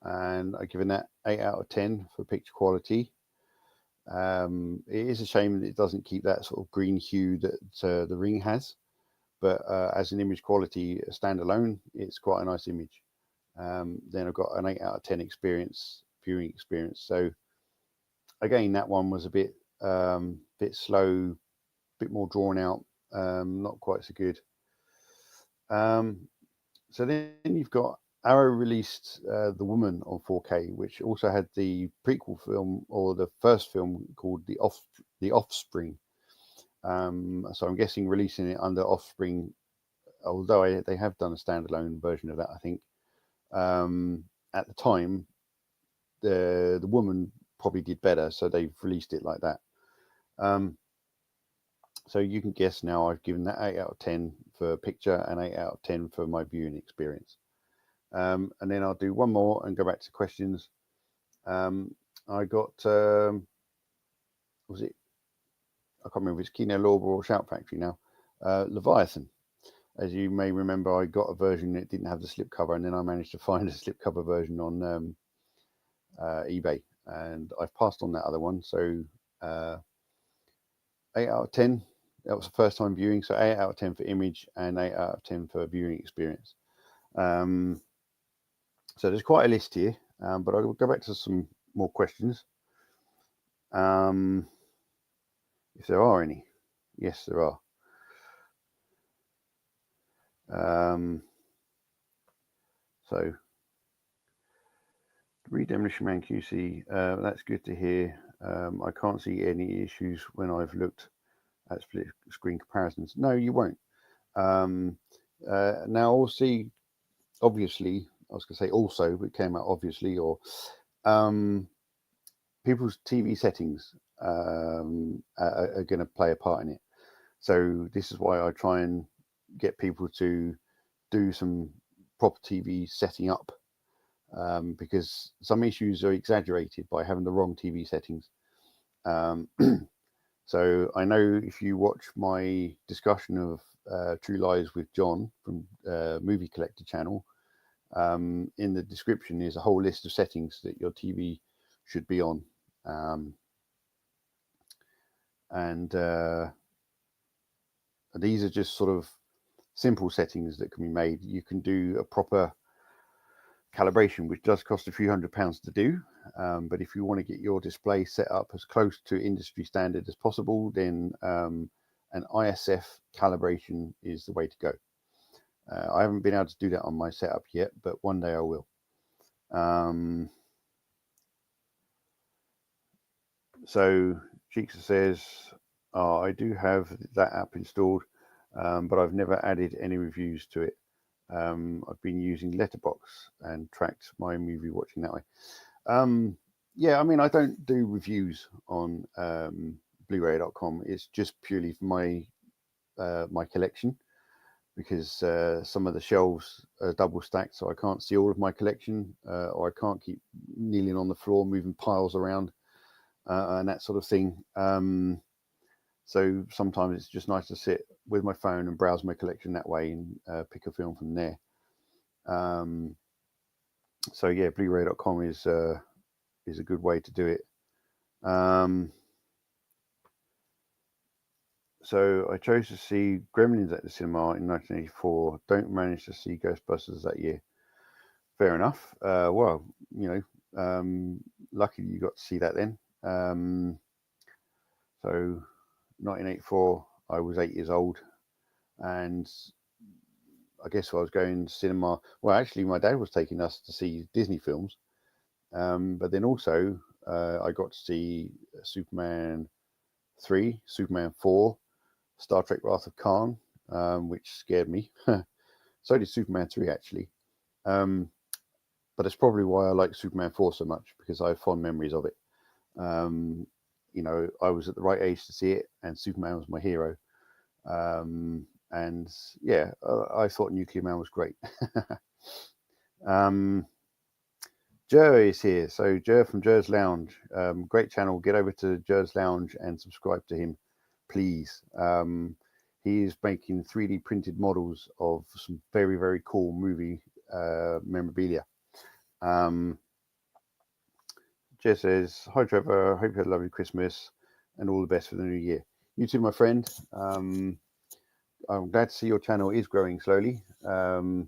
and I've given that 8 out of 10 for picture quality. It is a shame that it doesn't keep that sort of green hue that The Ring has, but as an image quality standalone, it's quite a nice image. Then I've got an 8 out of 10 viewing experience. So again, that one was a bit slow, bit more drawn out, not quite so good. So then you've got Arrow released The Woman on 4K, which also had the prequel film, or the first film, called The Offspring. So I'm guessing releasing it under Offspring, although they have done a standalone version of that, I think. At the time, the Woman probably did better, so they've released it like that. So you can guess now, I've given that 8 out of 10 for picture and 8 out of 10 for my viewing experience. And then I'll do one more and go back to questions. I got, was it? I can't remember if it's Kino Lorber or Shout Factory now. Leviathan. As you may remember, I got a version that didn't have the slipcover, and then I managed to find a slipcover version on eBay, and I've passed on that other one. So 8 out of 10. That was the first time viewing, so 8 out of 10 for image and 8 out of 10 for viewing experience. So there's quite a list here, but I'll go back to some more questions. If there are any. Yes, there are. So, Redemolition Man QC, that's good to hear. I can't see any issues when I've looked at split screen comparisons. No, you won't. Now, obviously, I was going to say also, but it came out obviously, or people's TV settings are going to play a part in it. So this is why I try and get people to do some proper TV setting up, because some issues are exaggerated by having the wrong TV settings. So I know if you watch my discussion of True Lies with John from Movie Collector channel, in the description is a whole list of settings that your TV should be on. These are just sort of simple settings that can be made. You can do a proper calibration, which does cost a few £100 to do. But if you want to get your display set up as close to industry standard as possible, then an ISF calibration is the way to go. I haven't been able to do that on my setup yet, but one day I will. So Cheeksa says, I do have that app installed, but I've never added any reviews to it. I've been using Letterbox and tracked my movie watching that way. Yeah, I mean, I don't do reviews on Blu-ray.com. It's just purely for my my collection, because some of the shelves are double stacked, so I can't see all of my collection, or I can't keep kneeling on the floor, moving piles around, and that sort of thing. So sometimes it's just nice to sit with my phone and browse my collection that way and pick a film from there. So yeah, Blu-ray.com is a good way to do it. So I chose to see Gremlins at the cinema in 1984. Don't manage to see Ghostbusters that year. Fair enough. Well, you know, lucky you got to see that then. So 1984, I was 8 years old, and I guess I was going to cinema. Well, actually, my dad was taking us to see Disney films, but then also I got to see Superman 3, Superman 4, Star Trek Wrath of Khan, which scared me. So did Superman 3, actually. But it's probably why I like Superman 4 so much, because I have fond memories of it. You know, I was at the right age to see it, and Superman was my hero. And yeah, I thought Nuclear Man was great. Jer is here. So Jer from Jer's Lounge, great channel. Get over to Jer's Lounge and subscribe to him, please. He is making 3D printed models of some very, very cool movie memorabilia. Jer says, hi Trevor, hope you had a lovely Christmas and all the best for the new year. You too, my friend. I'm glad to see your channel is growing slowly. You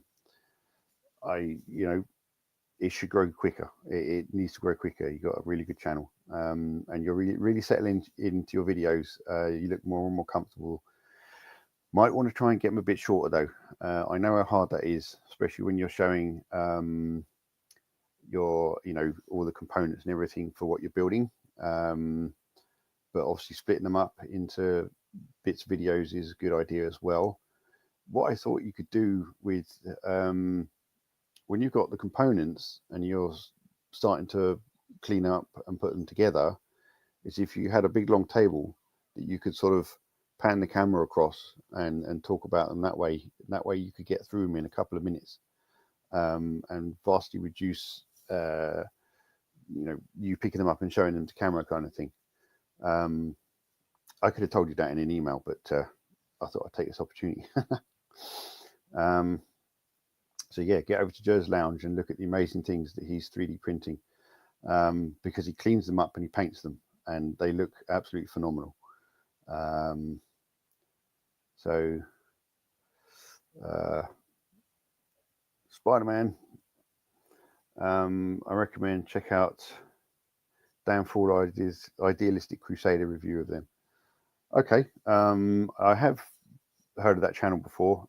know, it should grow quicker. It needs to grow quicker. You've got a really good channel, and you're really settling into your videos. You look more and more comfortable. Might want to try and get them a bit shorter though. I know how hard that is, especially when you're showing your, you know, all the components and everything for what you're building. But obviously splitting them up into bits of videos is a good idea as well. What I thought you could do with when you've got the components and you're starting to clean up and put them together, is if you had a big long table that you could sort of pan the camera across and talk about them that way. That way you could get through them in a couple of minutes, and vastly reduce you know, you picking them up and showing them to camera kind of thing. I could have told you that in an email, but I thought I'd take this opportunity. So yeah, get over to Jer's Lounge and look at the amazing things that he's 3D printing. because he cleans them up and he paints them, and they look absolutely phenomenal. So Spider-Man, I recommend check out Dan Ford Idealistic Crusader review of them. Okay, I have heard of that channel before,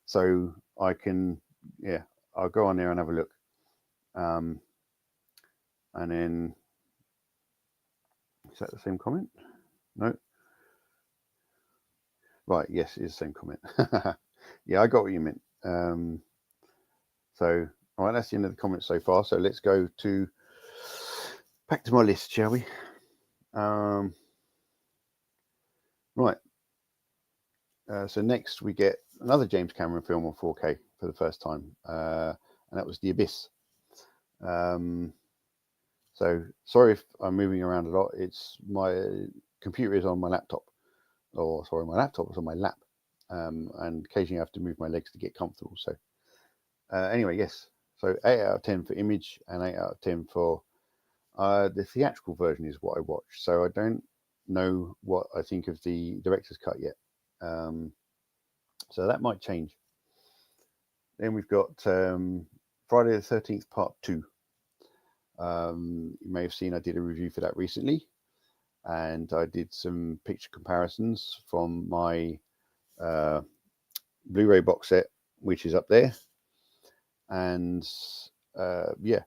so I can, yeah, I'll go on there and have a look. And then, is that the same comment? No. Right, yes, it is the same comment. Yeah, I got what you meant. So, all right, that's the end of the comments so far. So let's go back to my list, shall we? Right. So next we get another James Cameron film on 4K for the first time, and that was The Abyss. So sorry if I'm moving around a lot. It's my computer is on my laptop, or sorry, my laptop is on my lap, and occasionally I have to move my legs to get comfortable. So anyway, yes. So 8 out of 10 for image and 8 out of 10 for the theatrical version is what I watched. So I don't know what I think of the director's cut yet. So that might change. Then we've got Friday the 13th Part 2. You may have seen I did a review for that recently, and I did some picture comparisons from my Blu-ray box set, which is up there, and yeah,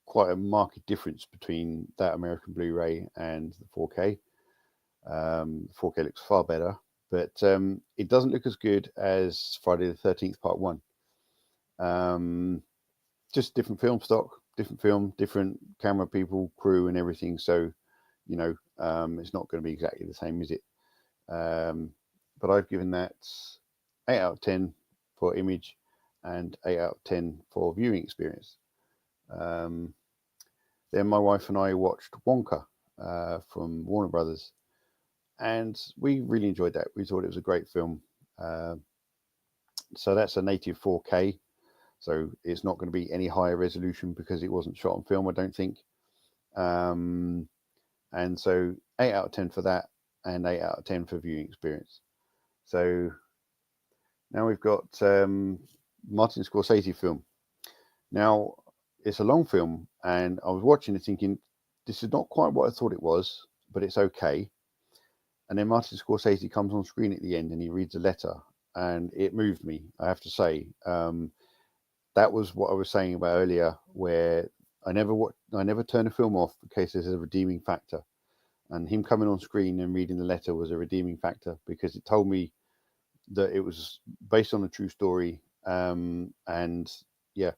quite a marked difference between that American Blu-ray and the 4K. 4K looks far better, but it doesn't look as good as Friday the 13th Part 1. Just different film stock, different film, different camera people, crew, and everything. So, you know, it's not going to be exactly the same, is it? But I've given that 8 out of 10 for image and 8 out of 10 for viewing experience. Then my wife and I watched Wonka from Warner Brothers, and we really enjoyed that. We thought it was a great film. So that's a native 4K. So it's not going to be any higher resolution because it wasn't shot on film, I don't think. And so 8 out of 10 for that, and 8 out of 10 for viewing experience. So now we've got Martin Scorsese film. Now, it's a long film, and I was watching it thinking, this is not quite what I thought it was, but it's okay. And then Martin Scorsese comes on screen at the end and he reads a letter, and it moved me, I have to say. That was what I was saying about earlier, where I never turn a film off in case there's a redeeming factor. And him coming on screen and reading the letter was a redeeming factor, because it told me that it was based on a true story. And yeah,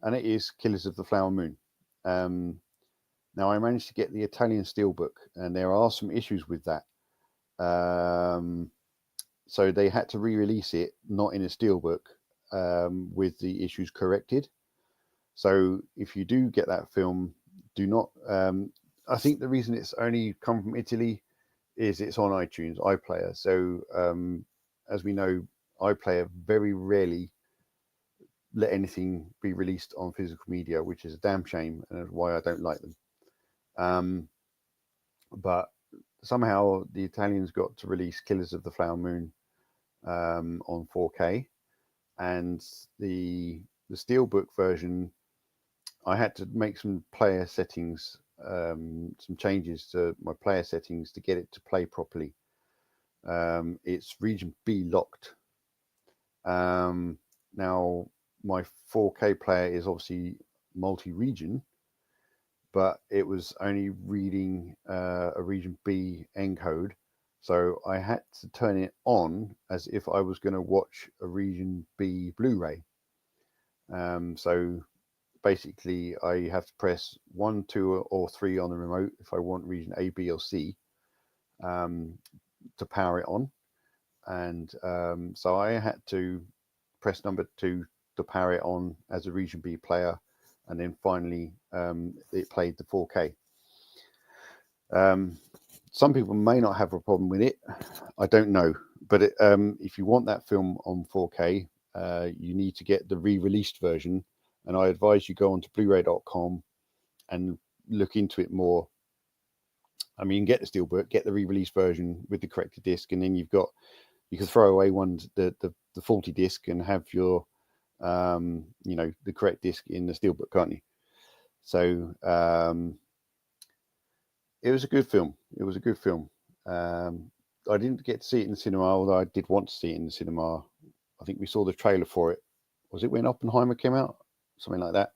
and it is Killers of the Flower Moon. Now I managed to get the Italian steelbook, and there are some issues with that. So they had to re-release it, not in a steelbook, with the issues corrected. So if you do get that film, do not. I think the reason it's only come from Italy is it's on iTunes, iPlayer. So as we know, iPlayer very rarely let anything be released on physical media, which is a damn shame, and that's why I don't like them. But somehow the Italians got to release Killers of the Flower Moon on 4K, and the steelbook version, I had to make some player settings, some changes to my player settings to get it to play properly. It's region B locked. Now my 4K player is obviously multi-region, but it was only reading a region B encode. So I had to turn it on as if I was going to watch a region B Blu-ray. So basically I have to press 1, 2, or 3 on the remote if I want region A, B, or C to power it on. And so I had to press number 2 to power it on as a region B player, and then finally it played the 4K. Some people may not have a problem with it, I don't know, but if you want that film on 4K, you need to get the re-released version, and I advise you go onto blu-ray.com and look into it more. I mean, get the steelbook, get the re-release version with the corrected disc, and then you can throw away the faulty disc and have your the correct disc in the steelbook, can't you? So it was a good film. It was a good film. I didn't get to see it in the cinema, although I did want to see it in the cinema. I think we saw the trailer for it. Was it when Oppenheimer came out? Something like that.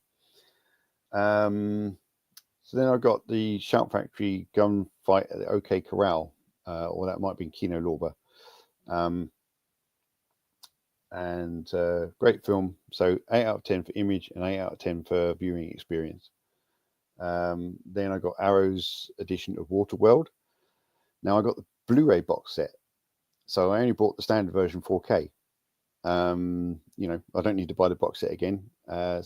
So then I got the Shout Factory gunfight at the OK Corral, or that might be Kino Lorber. And great film. So 8 out of 10 for image and 8 out of 10 for viewing experience. Then I got Arrow's edition of Waterworld. Now I got the Blu-ray box set, so I only bought the standard version 4K. I don't need to buy the box set again. Yeah,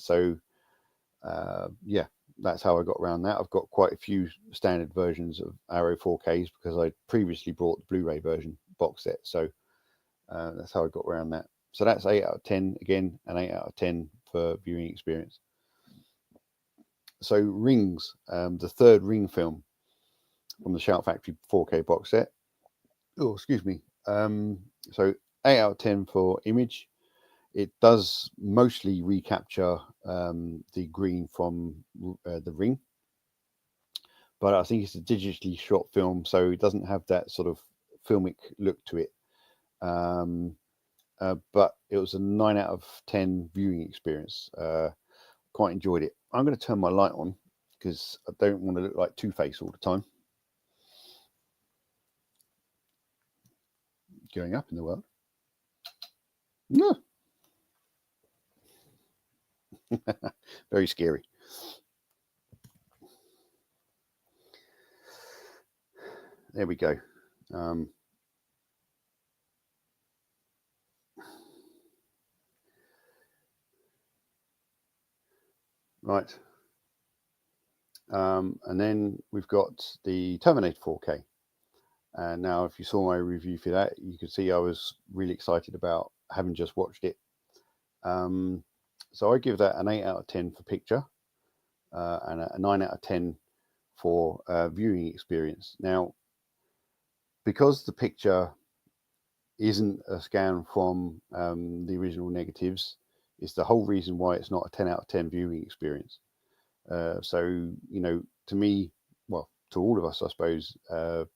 that's how I got around that. I've got quite a few standard versions of Arrow 4Ks because I previously bought the Blu-ray version box set. So that's how I got around that. So that's 8 out of 10 again, and 8 out of 10 for viewing experience. So Rings, the third Ring film from the Shout Factory 4K box set. Oh, excuse me. So 8 out of 10 for image. It does mostly recapture the green from the Ring, but I think it's a digitally shot film, so it doesn't have that sort of filmic look to it. But it was a 9 out of 10 viewing experience. Quite enjoyed it. I'm going to turn my light on because I don't want to look like Two-Face all the time. Going up in the world. No. Very scary. There we go. Right. And then we've got the Terminator 4K. And now, if you saw my review for that, you could see I was really excited about having just watched it. So I give that an 8 out of 10 for picture and a 9 out of 10 for viewing experience. Now, because the picture isn't a scan from the original negatives, it's the whole reason why it's not a 10 out of 10 viewing experience. So, to me, well, to all of us, I suppose,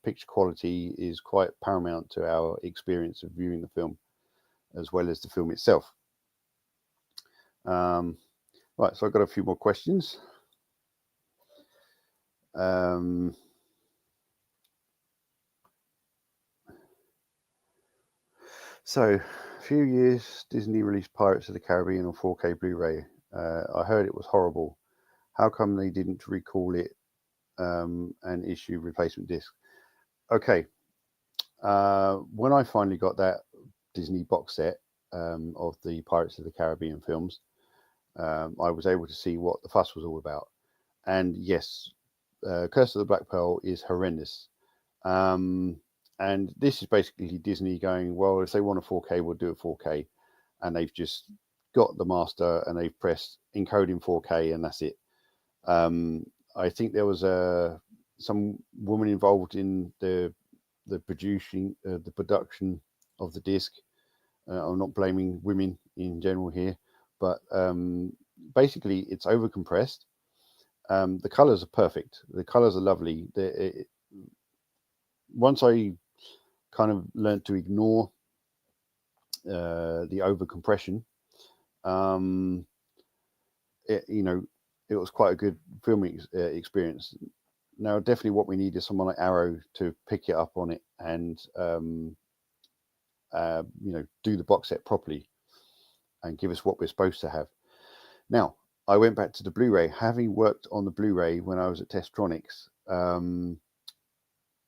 picture quality is quite paramount to our experience of viewing the film, as well as the film itself. Right, so I've got a few more questions. So, a few years, Disney released Pirates of the Caribbean on 4K Blu-ray. I heard it was horrible. How come they didn't recall it and issue replacement discs? Okay, when I finally got that Disney box set of the Pirates of the Caribbean films, I was able to see what the fuss was all about. And yes, Curse of the Black Pearl is horrendous. And this is basically Disney going, well, if they want a 4K, we'll do a 4K. And they've just got the master and they've pressed encode in 4K and that's it. I think there was some woman involved in the production of the disc. I'm not blaming women in general here, but basically it's overcompressed. The colors are perfect. The colors are lovely. Once I kind of learned to ignore the overcompression, it was quite a good filming experience. Now, definitely what we need is someone like Arrow to pick it up on it and, do the box set properly and give us what we're supposed to have. Now, I went back to the Blu-ray. Having worked on the Blu-ray when I was at Testronics,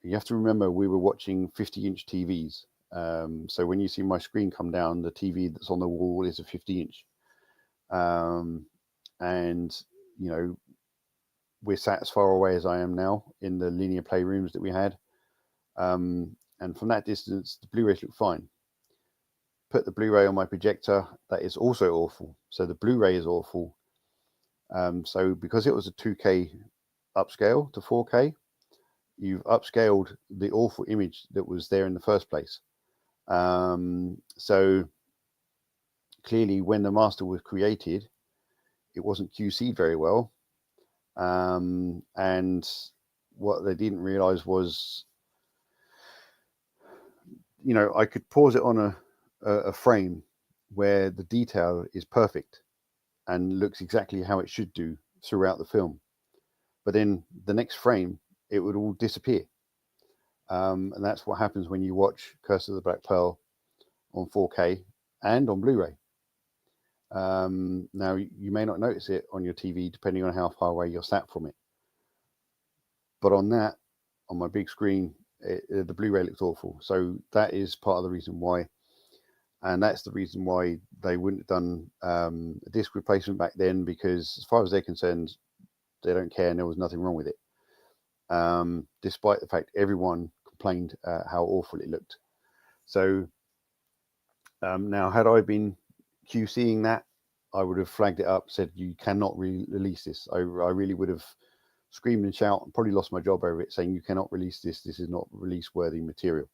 you have to remember we were watching 50-inch TVs. So when you see my screen come down, the TV that's on the wall is a 50-inch. And, we're sat as far away as I am now in the linear playrooms that we had. And from that distance, the Blu-rays look fine. Put the Blu-ray on my projector, that is also awful. So the Blu-ray is awful. So because it was a 2K upscale to 4K, you've upscaled the awful image that was there in the first place. So clearly when the master was created, it wasn't QC'd very well. And what they didn't realize was, you know, I could pause it on a frame where the detail is perfect and looks exactly how it should do throughout the film. But then the next frame, it would all disappear. And that's what happens when you watch Curse of the Black Pearl on 4K and on Blu-ray. Now, you may not notice it on your TV, depending on how far away you're sat from it. But on my big screen, the Blu-ray looks awful. So that is part of the reason why. And that's the reason why they wouldn't have done a disc replacement back then, because as far as they're concerned, they don't care and there was nothing wrong with it. Despite the fact everyone complained how awful it looked. So now, had I been QCing that, I would have flagged it up, said you cannot release this. I really would have screamed and shouted and probably lost my job over it, saying you cannot release this. This is not release worthy material.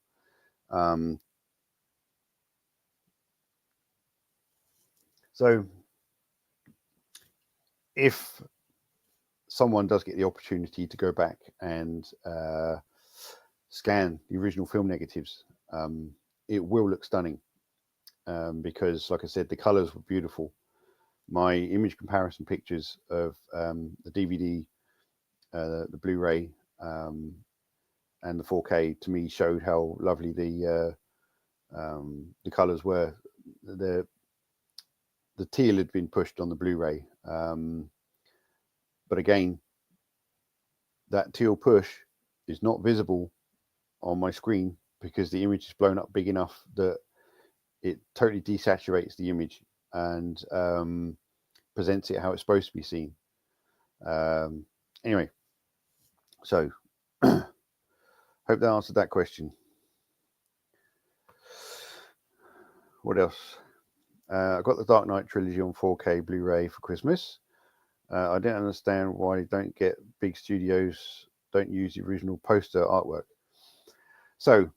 So if someone does get the opportunity to go back and scan the original film negatives, it will look stunning, because, like I said, the colors were beautiful. My image comparison pictures of the DVD, the Blu-ray, and the 4K to me showed how lovely the colors were. The teal had been pushed on the Blu-ray, but again, that teal push is not visible on my screen because the image is blown up big enough that it totally desaturates the image and presents it how it's supposed to be seen. Anyway, so hope that answered that question. What else? I got the Dark Knight trilogy on 4K Blu-ray for Christmas. I don't understand why don't get big studios don't use the original poster artwork. So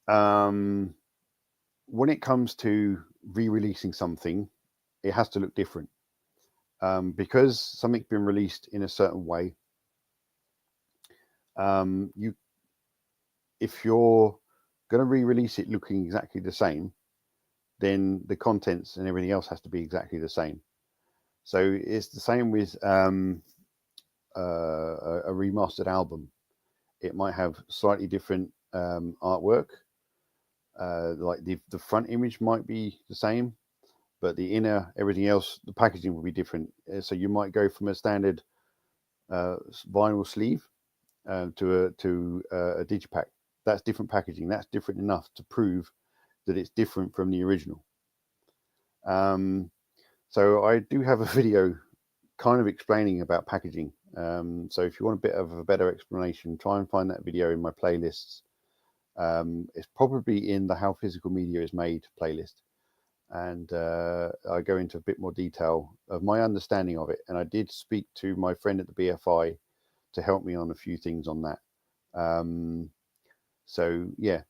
when it comes to re-releasing something, it has to look different, because something's been released in a certain way. If you're going to re-release it looking exactly the same, then the contents and everything else has to be exactly the same. So it's the same with a remastered album. It might have slightly different artwork. Like the front image might be the same, but the inner, everything else, the packaging will be different. So you might go from a standard vinyl sleeve to a digipack. That's different packaging. That's different enough to prove that it's different from the original. So I do have a video kind of explaining about packaging. So if you want a bit of a better explanation, try and find that video in my playlists. It's probably in the How Physical Media is Made playlist. And I go into a bit more detail of my understanding of it. And I did speak to my friend at the BFI to help me on a few things on that. So yeah.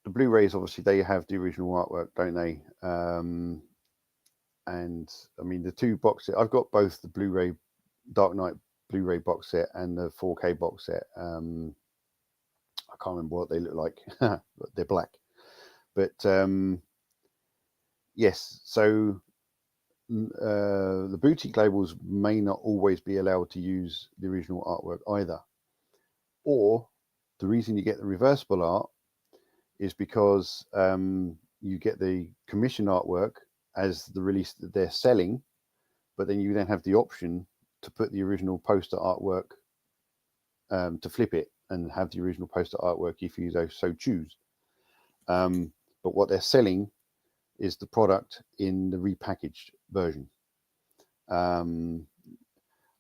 The Blu-rays, obviously, they have the original artwork, don't they? And I mean, the two box set, I've got both the Blu-ray Dark Knight Blu-ray box set and the 4K box set. I can't remember what they look like, but they're black. But yes, so the boutique labels may not always be allowed to use the original artwork either. Or the reason you get the reversible art is because you get the commission artwork as the release that they're selling, but then you then have the option to put the original poster artwork, to flip it and have the original poster artwork if you so choose. But what they're selling is the product in the repackaged version.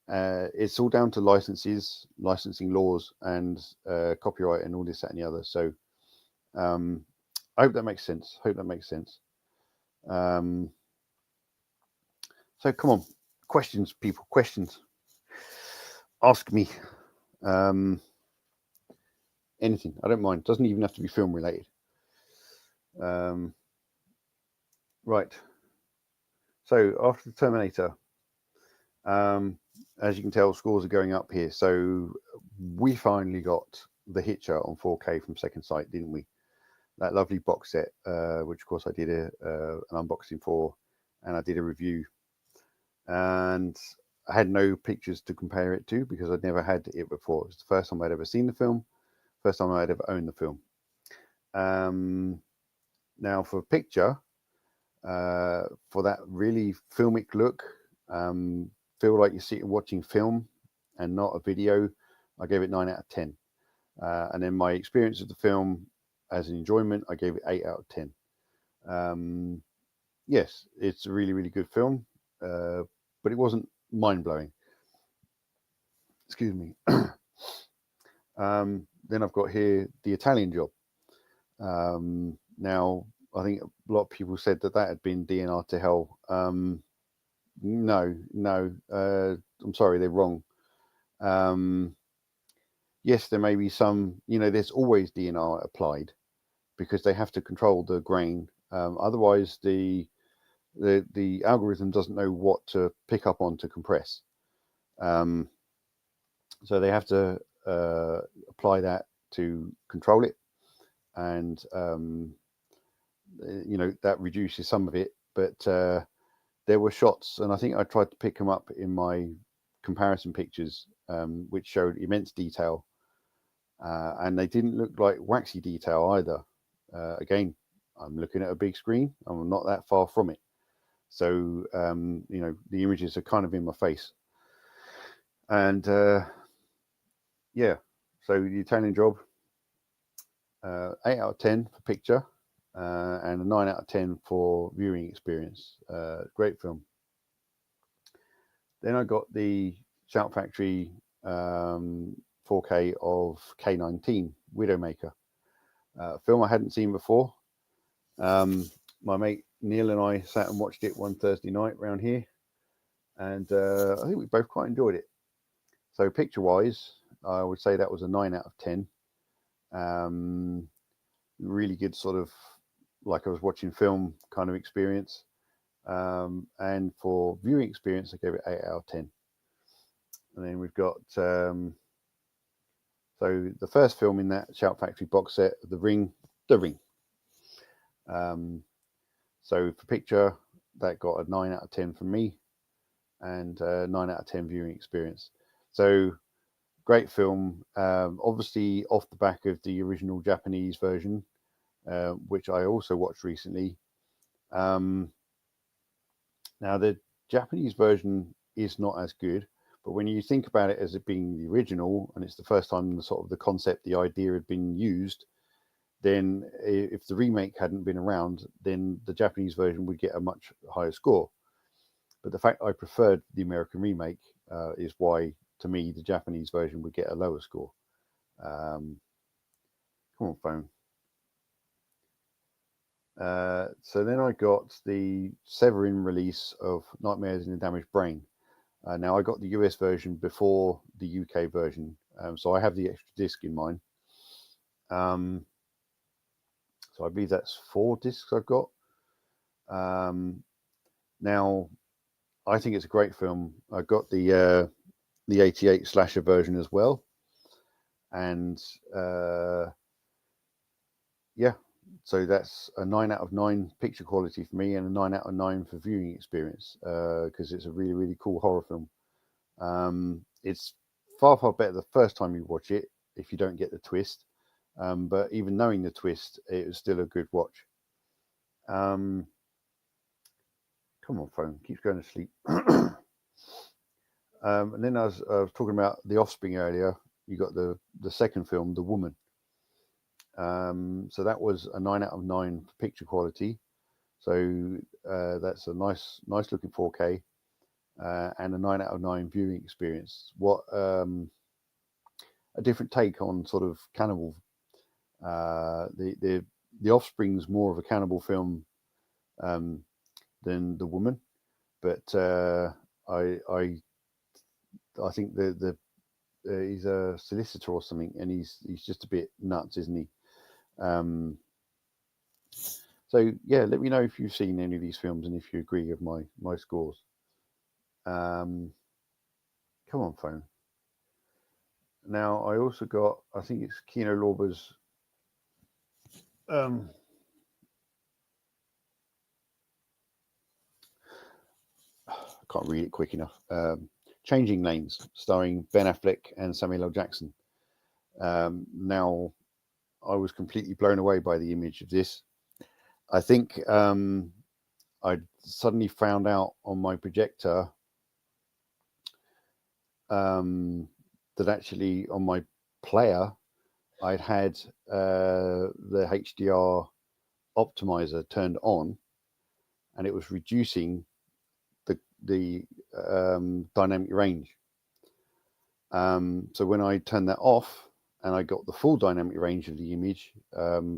It's all down to licenses, licensing laws, and copyright, and all this, that, and the other. So I hope that makes sense. So come on, questions, people, questions. Ask me anything. I don't mind. Doesn't even have to be film related. Right. So after the Terminator, as you can tell, scores are going up here. So we finally got The Hitcher on 4K from Second Sight, didn't we? That lovely box set, which of course I did an unboxing for, and I did a review. And I had no pictures to compare it to because I'd never had it before. It was the first time I'd ever seen the film, first time I'd ever owned the film. Now for a picture, for that really filmic look, feel like you're sitting watching film and not a video, I gave it 9 out of 10. And then my experience of the film as an enjoyment, I gave it 8 out of 10. Yes, it's a really, really good film, but it wasn't mind-blowing. Excuse me. Then I've got here The Italian Job. Now, I think a lot of people said that had been DNR to hell. No, I'm sorry, they're wrong. Yes, there may be some, there's always DNR applied because they have to control the grain. Otherwise, the algorithm doesn't know what to pick up on to compress. So they have to apply that to control it, and that reduces some of it. But there were shots, and I think I tried to pick them up in my comparison pictures, which showed immense detail, and they didn't look like waxy detail either. Again, I'm looking at a big screen. I'm not that far from it. So, the images are kind of in my face. And yeah, so The Italian Job, 8 out of 10 for picture, and a 9 out of 10 for viewing experience. Great film. Then I got the Shout Factory 4K of K19, Widowmaker, film I hadn't seen before. My mate Neil and I sat and watched it one Thursday night around here, and I think we both quite enjoyed it. So picture-wise, I would say that was a 9 out of 10. Really good, sort of like I was watching film kind of experience. And for viewing experience, I gave it 8 out of 10. And then we've got so the first film in that Shout Factory box set, The Ring. So for picture, that got a 9 out of 10 from me, and 9 out of 10 viewing experience. So great film, obviously off the back of the original Japanese version, which I also watched recently. Now the Japanese version is not as good, but when you think about it as it being the original, and it's the first time the concept, the idea had been used, then if the remake hadn't been around, then the Japanese version would get a much higher score. But the fact I preferred the American remake is why, to me, the Japanese version would get a lower score. Come on, phone. So then I got the Severin release of Nightmares in a Damaged Brain. Now I got the US version before the UK version, so I have the extra disc in mine. So I believe that's 4 discs I've got. Now, I think it's a great film. I got the 88 slasher version as well, and yeah, so that's a 9 out of 9 picture quality for me, and a 9 out of 9 for viewing experience, because it's a really, really cool horror film. It's far better the first time you watch it if you don't get the twist, but even knowing the twist, it was still a good watch. Come on, phone, keeps going to sleep. And then I was talking about The Offspring earlier. You got the second film, The Woman. So that was a 9 out of 9 for picture quality. So that's a nice looking 4K, and a 9 out of 9 viewing experience. What a different take on sort of cannibal. The Offspring's more of a cannibal film, than the woman, but I think he's a solicitor or something, and he's just a bit nuts, isn't he? So yeah, let me know if you've seen any of these films and if you agree with my scores. Come on, phone. Now I also got, I think it's Kino Lorber's I can't read it quick enough. Changing Lanes, starring Ben Affleck and Samuel L. Jackson. Now, I was completely blown away by the image of this. I think I suddenly found out on my projector that actually on my player I'd had the HDR optimizer turned on, and it was reducing the dynamic range. So when I turned that off and I got the full dynamic range of the image,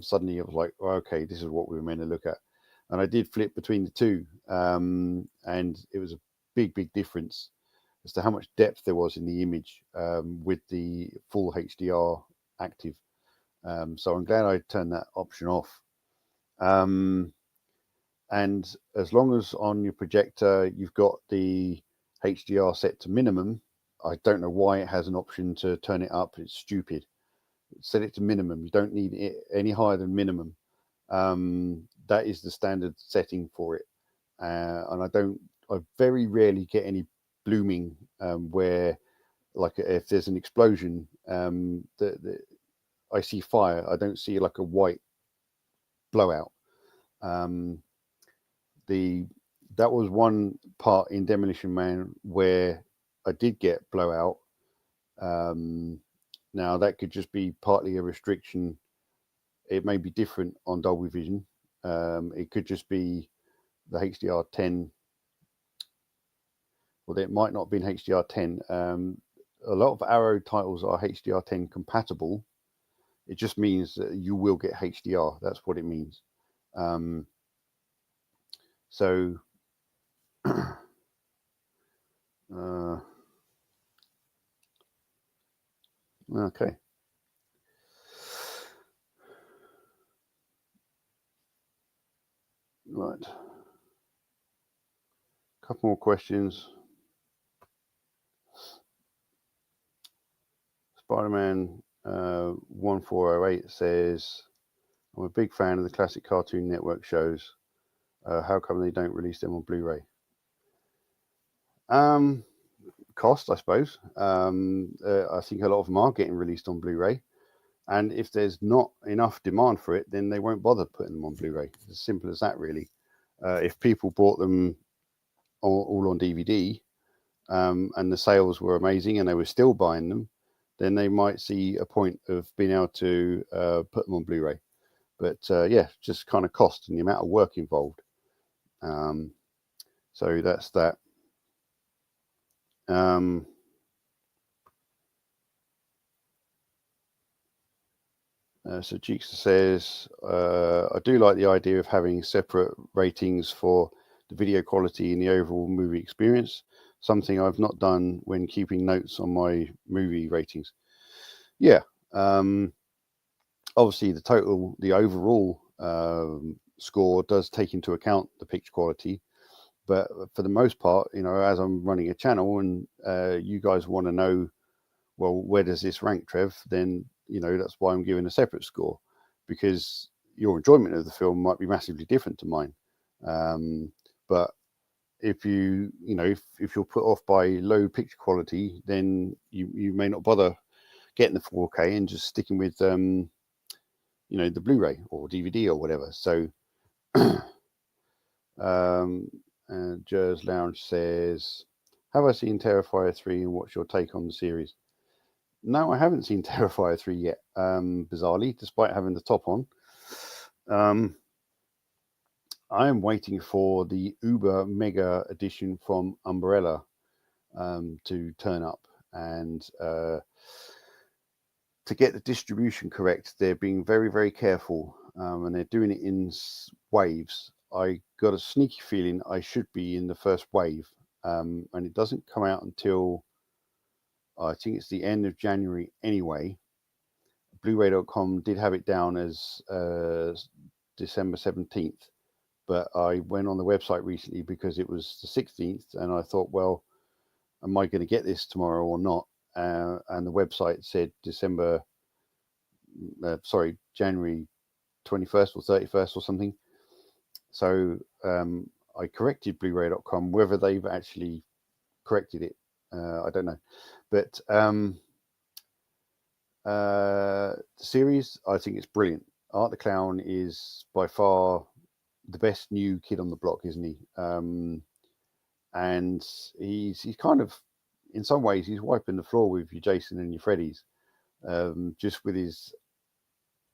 suddenly it was like, oh, okay, this is what we were meant to look at. And I did flip between the two, and it was a big difference as to how much depth there was in the image with the full HDR active. So I'm glad I turned that option off. And as long as on your projector you've got the HDR set to minimum, I don't know why it has an option to turn it up. It's stupid. Set it to minimum. You don't need it any higher than minimum. That is the standard setting for it. And I very rarely get any blooming where, like, if there's an explosion, I see fire. I don't see like a white blowout. That was one part in Demolition Man where I did get blowout. Now that could just be partly a restriction. It may be different on Dolby Vision. It could just be the HDR10. Well, it might not be in HDR10. A lot of Arrow titles are HDR10 compatible. It just means that you will get HDR. That's what it means. So okay. Right. A couple more questions. Spider-Man 1408 says, I'm a big fan of the classic Cartoon Network shows. How come they don't release them on Blu-ray? Cost, I suppose. I think a lot of them are getting released on Blu-ray. And if there's not enough demand for it, then they won't bother putting them on Blu-ray. It's as simple as that, really. If people bought them all on DVD and the sales were amazing and they were still buying them, then they might see a point of being able to put them on Blu-ray. But yeah, just kind of cost and the amount of work involved. So that's that. So Jeekster says, I do like the idea of having separate ratings for the video quality and the overall movie experience, something I've not done when keeping notes on my movie ratings. Yeah, obviously the overall score does take into account the picture quality, but for the most part, as I'm running a channel and you guys want to know, well, where does this rank, Trev? Then that's why I'm giving a separate score, because your enjoyment of the film might be massively different to mine. But if if you're put off by low picture quality, then you may not bother getting the 4K and just sticking with the Blu-ray or DVD or whatever. So Jers Lounge says, have I seen Terrifier 3 and what's your take on the series? No, I haven't seen Terrifier 3 yet, bizarrely, despite having the top on. I am waiting for the Uber Mega Edition from Umbrella to turn up, and to get the distribution correct, they're being very careful, and they're doing it in waves. I got a sneaky feeling I should be in the first wave, and it doesn't come out until I think it's the end of January anyway. Blu-ray.com did have it down as December 17th, but I went on the website recently because it was the 16th, and I thought, well, am I going to get this tomorrow or not? And the website said January 21st or 31st or something. So I corrected Blu-ray.com. Whether they've actually corrected it, I don't know. But the series, I think it's brilliant. Art the Clown is by far the best new kid on the block, isn't he? And he's kind of, in some ways, he's wiping the floor with your Jason and your Freddys, just with his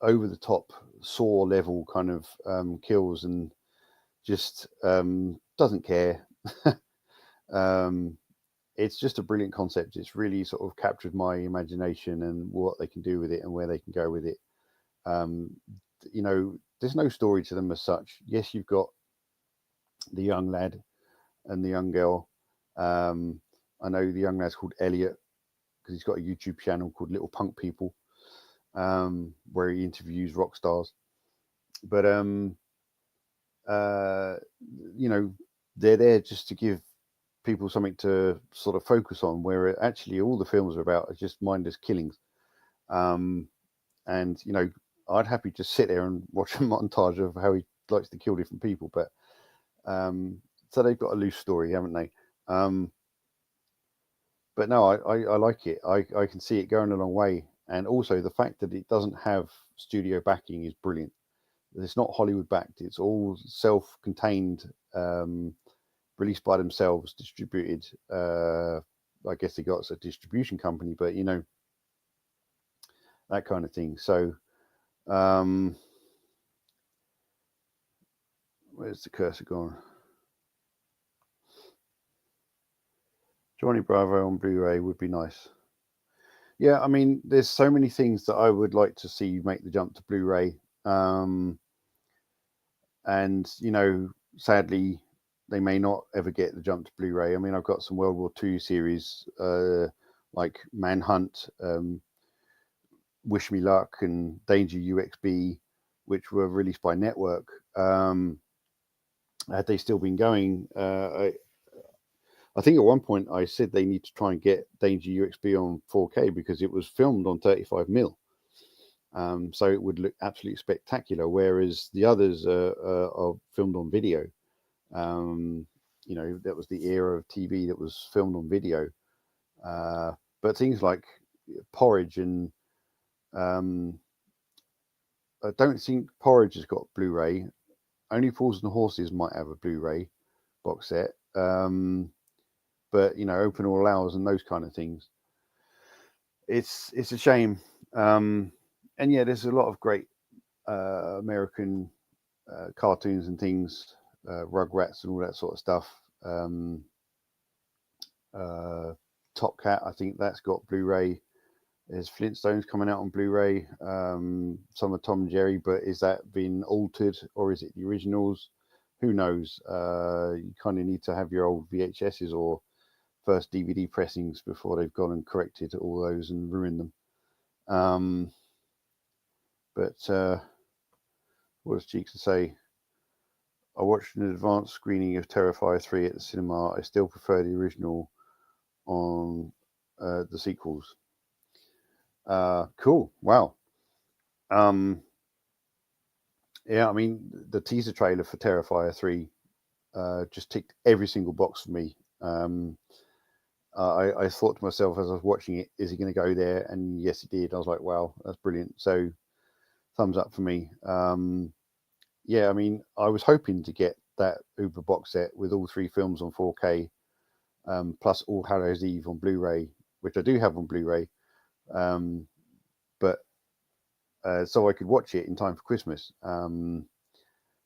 over the top Saw level kind of kills, and just doesn't care. It's just a brilliant concept. It's really sort of captured my imagination and what they can do with it and where they can go with it. You know, there's no story to them as such. Yes, you've got the young lad and the young girl. I know the young lad's called Elliot because he's got a YouTube channel called Little Punk People, where he interviews rock stars. But you know, they're there just to give people something to sort of focus on, where actually all the films are about are just mindless killings. And you know, I'd happy to sit there and watch a montage of how he likes to kill different people, but so they've got a loose story, haven't they? But no, I like it. I can see it going a long way, and also the fact that it doesn't have studio backing is brilliant. It's not Hollywood backed. It's all self-contained, released by themselves, distributed. I guess they got a distribution company, but you know, that kind of thing. So where's the cursor gone? Johnny Bravo on Blu-ray would be nice. Yeah, I mean, there's so many things that I would like to see make the jump to Blu-ray. And, you know, sadly, they may not ever get the jump to Blu-ray. I mean, I've got some World War II series, like Manhunt, Wish Me Luck, and Danger UXB, which were released by Network. Had they still been going, I think at one point I said they need to try and get Danger UXB on 4K because it was filmed on 35mm. So it would look absolutely spectacular, whereas the others are filmed on video. You know, that was the era of TV that was filmed on video. But things like Porridge and I don't think Porridge has got Blu-ray. Only Fools and Horses might have a Blu-ray box set. But you know, Open All Hours and those kind of things. It's a shame. And yeah, there's a lot of great American cartoons and things, Rugrats and all that sort of stuff. Top Cat, I think that's got Blu-ray. There's Flintstones coming out on Blu-ray. Some of Tom and Jerry, but is that been altered or is it the originals? Who knows? You kind of need to have your old VHSs or first DVD pressings before they've gone and corrected all those and ruined them. But what does Cheeks say? I watched an advanced screening of Terrifier 3 at the cinema. I still prefer the original on the sequels. Cool. Wow. Yeah, I mean, the teaser trailer for Terrifier 3 just ticked every single box for me. I thought to myself as I was watching it, is he going to go there? And yes, he did. I was like, wow, that's brilliant. So thumbs up for me. Yeah, I mean, I was hoping to get that Uber box set with all 3 films on 4K, plus All Hallows Eve on Blu-ray, which I do have on Blu-ray. But so I could watch it in time for Christmas. But I'm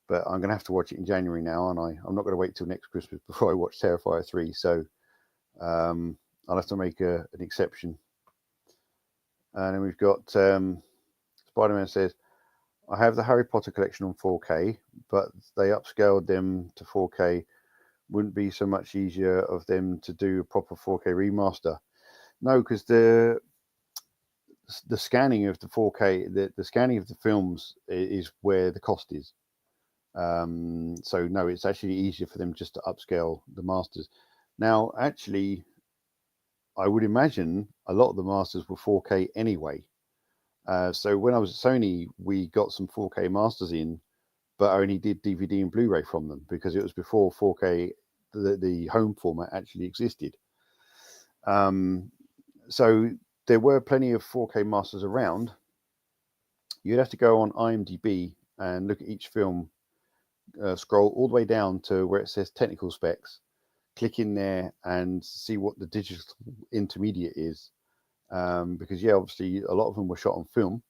going to have to watch it in January now, and I'm not going to wait till next Christmas before I watch Terrifier 3. So I'll have to make an exception. And then we've got Spider-Man says, I have the Harry Potter collection on 4K, but they upscaled them to 4K. Wouldn't be so much easier of them to do a proper 4K remaster? No, because the scanning of the 4K, the scanning of the films is where the cost is. So no, it's actually easier for them just to upscale the masters. Now, actually, I would imagine a lot of the masters were 4K anyway. So when I was at Sony, we got some 4K masters in, but only did DVD and Blu-ray from them because it was before 4K, the home format actually existed. So there were plenty of 4K masters around. You'd have to go on IMDb and look at each film, scroll all the way down to where it says technical specs, click in there and see what the digital intermediate is. Because yeah, obviously a lot of them were shot on film.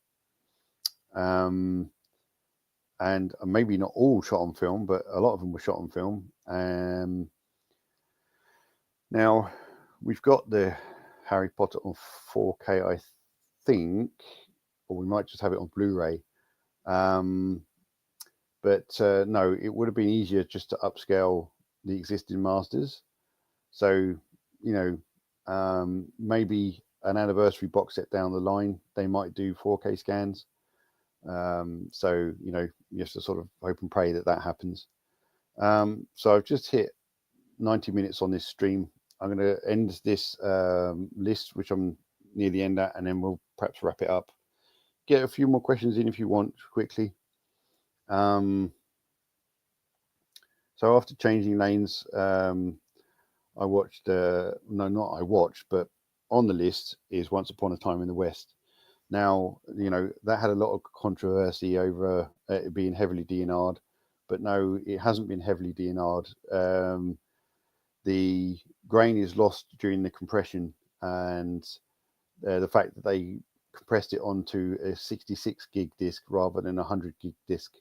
And maybe not all shot on film, but a lot of them were shot on film. Now we've got the Harry Potter on 4K, I think, or we might just have it on Blu-ray. But no, it would have been easier just to upscale the existing masters. So, you know, maybe an anniversary box set down the line, they might do 4K scans. So, you know, you have to sort of hope and pray that that happens. So I've just hit 90 minutes on this stream. I'm going to end this list, which I'm near the end at, and then we'll perhaps wrap it up. Get a few more questions in if you want quickly. So after changing lanes, I watched, no, not I watched, but on the list is Once Upon a Time in the West. Now, you know, that had a lot of controversy over it being heavily DNR'd, but no, it hasn't been heavily DNR'd. The grain is lost during the compression, and the fact that they compressed it onto a 66 gig disk rather than a 100 gig disk.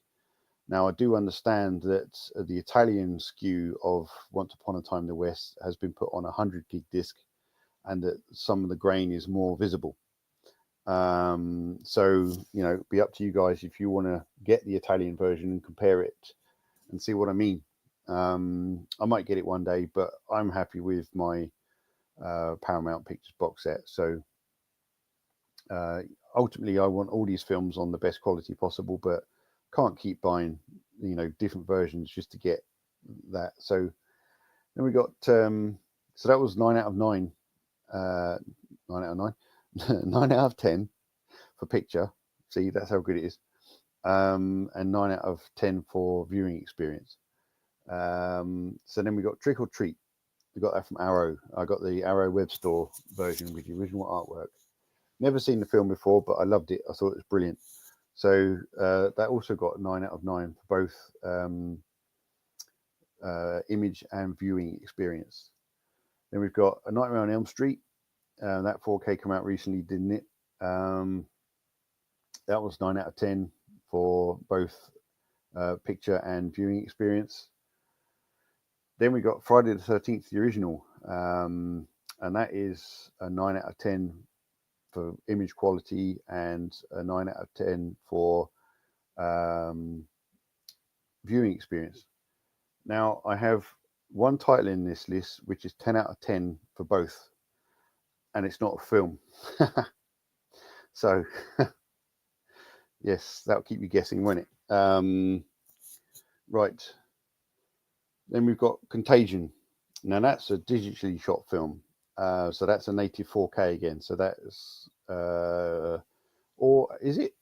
Now, I do understand that the Italian SKU of Once Upon a Time in the West has been put on a 100 gig disk, and that some of the grain is more visible. So, you know, be up to you guys if you want to get the Italian version and compare it and see what I mean. I might get it one day, but I'm happy with my Paramount Pictures box set. So ultimately, I want all these films on the best quality possible, but can't keep buying, you know, different versions just to get that. So then we got, so that was 9 out of 9, 9 out of 9, 9 out of 10 for picture. See, that's how good it is. And 9 out of 10 for viewing experience. So then we got Trick or Treat. We got that from Arrow. I got the Arrow web store version with the original artwork. Never seen the film before, but I loved it. I thought it was brilliant. So that also got 9 out of 9 for both image and viewing experience. Then we've got A Nightmare on Elm Street. That 4K came out recently, didn't it? That was 9 out of 10 for both picture and viewing experience. Then we got Friday the 13th, the original, and that is a 9 out of 10 for image quality and a 9 out of 10 for viewing experience. Now, I have one title in this list which is 10 out of 10 for both, and it's not a film. So, yes, that'll keep you guessing, won't it? Right. Then we've got Contagion. Now, that's a digitally shot film. So that's a native 4K again. So that's, or is it?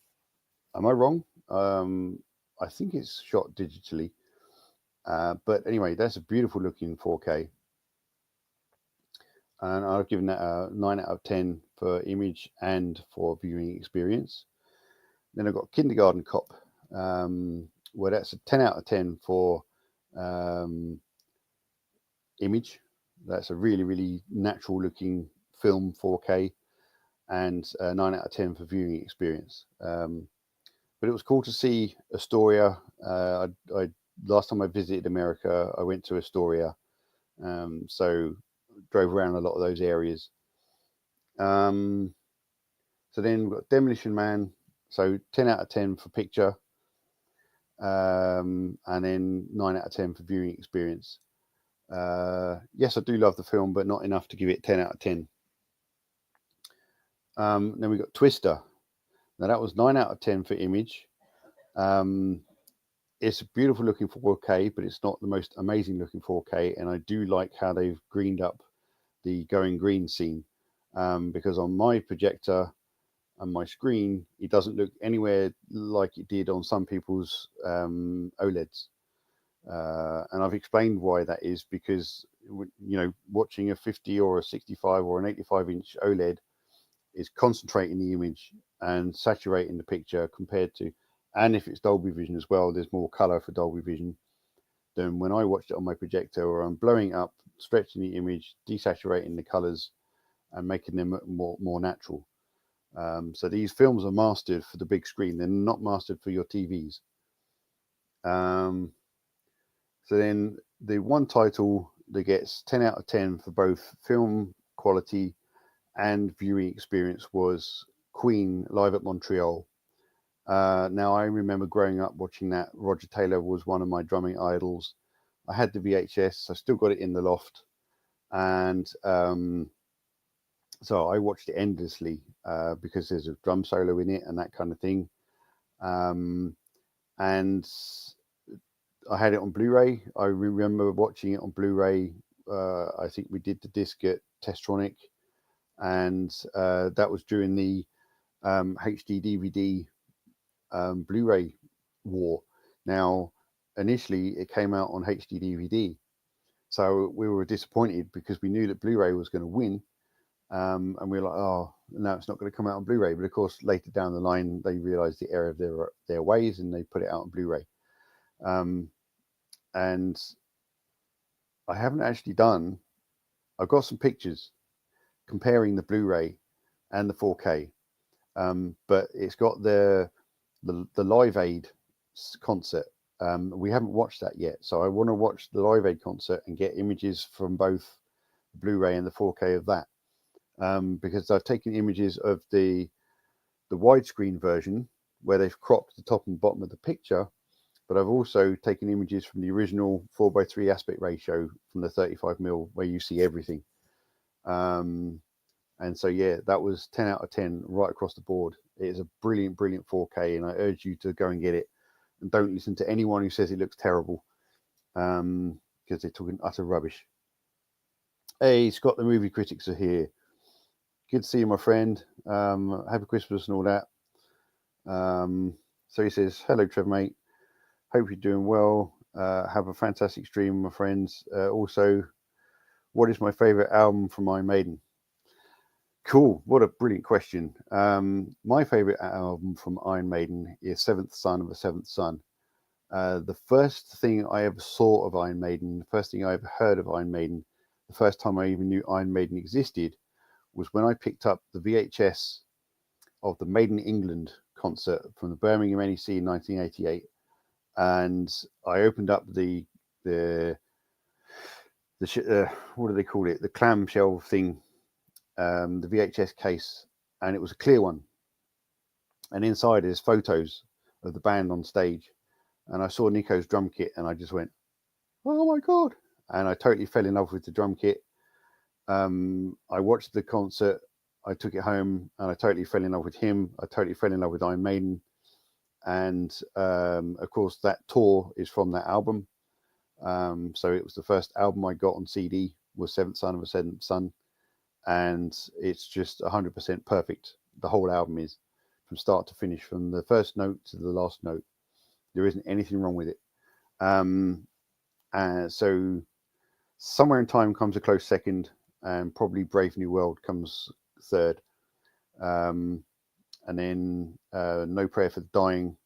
Am I wrong? I think it's shot digitally. But anyway, that's a beautiful looking 4K. And I've given that a 9 out of 10 for image and for viewing experience. Then I've got Kindergarten Cop, where that's a 10 out of 10 for image. That's a really, really natural looking film, 4K, and 9 out of 10 for viewing experience. But it was cool to see Astoria. Last time I visited America, I went to Astoria, so drove around a lot of those areas. So then we've got Demolition Man, so 10 out of 10 for picture, and then 9 out of 10 for viewing experience. Yes, I do love the film, but not enough to give it 10 out of 10. Then we got Twister. Now that was 9 out of 10 for image. It's a beautiful looking 4K, but it's not the most amazing looking 4K. And I do like how they've greened up the going green scene, because on my projector and my screen, it doesn't look anywhere like it did on some people's OLEDs. And I've explained why that is, because, you know, watching a 50 or a 65 or an 85-inch OLED is concentrating the image and saturating the picture compared to, and if it's Dolby Vision as well, there's more color for Dolby Vision than when I watched it on my projector, where I'm blowing up, stretching the image, desaturating the colors and making them more natural. So these films are mastered for the big screen. They're not mastered for your TVs. So then the one title that gets 10 out of 10 for both film quality and viewing experience was Queen Live at Montreal. Now, I remember growing up watching that. Roger Taylor was one of my drumming idols. I had the VHS. I still got it in the loft. And so I watched it endlessly because there's a drum solo in it and that kind of thing. And I had it on Blu-ray. I remember watching it on Blu-ray. I think we did the disc at Testronic, and that was during the HD DVD Blu-ray war. Now, initially it came out on HD DVD, so we were disappointed because we knew that Blu-ray was going to win, and we were like, oh, no, it's not going to come out on Blu-ray. But of course, later down the line, they realized the error of their ways, and they put it out on Blu-ray. And I haven't actually done, I've got some pictures comparing the Blu-ray and the 4K, but it's got the Live Aid concert. We haven't watched that yet, so I want to watch the Live Aid concert and get images from both the Blu-ray and the 4K of that, because I've taken images of the widescreen version where they've cropped the top and bottom of the picture, but I've also taken images from the original 4:3 aspect ratio from the 35mm where you see everything. And so, yeah, that was 10 out of 10 right across the board. It is a brilliant, brilliant 4K, and I urge you to go and get it. And don't listen to anyone who says it looks terrible, because they're talking utter rubbish. Hey, Scott, the movie critics are here. Good to see you, my friend. Happy Christmas and all that. So he says, hello, Trev, mate. Hope you're doing well. Have a fantastic stream, my friends. Also, what is my favorite album from Iron Maiden? Cool. What a brilliant question. My favorite album from Iron Maiden is Seventh Son of a Seventh Son. The first thing I ever saw of Iron Maiden, the first thing I ever heard of Iron Maiden, the first time I even knew Iron Maiden existed, was when I picked up the VHS of the Made in England concert from the Birmingham NEC in 1988. And I opened up the what do they call it? The clamshell thing, the VHS case, and it was a clear one. And inside there's photos of the band on stage. And I saw Nico's drum kit, and I just went, "Oh my god!" And I totally fell in love with the drum kit. I watched the concert. I took it home, and I totally fell in love with him. I totally fell in love with Iron Maiden. And of course, that tour is from that album. So it was the first album I got on CD, was Seventh Son of a Seventh Son, and it's just 100% perfect. The whole album is, from start to finish, from the first note to the last note. There isn't anything wrong with it. So Somewhere in Time comes a close second, and probably Brave New World comes third. And then No Prayer for the Dying,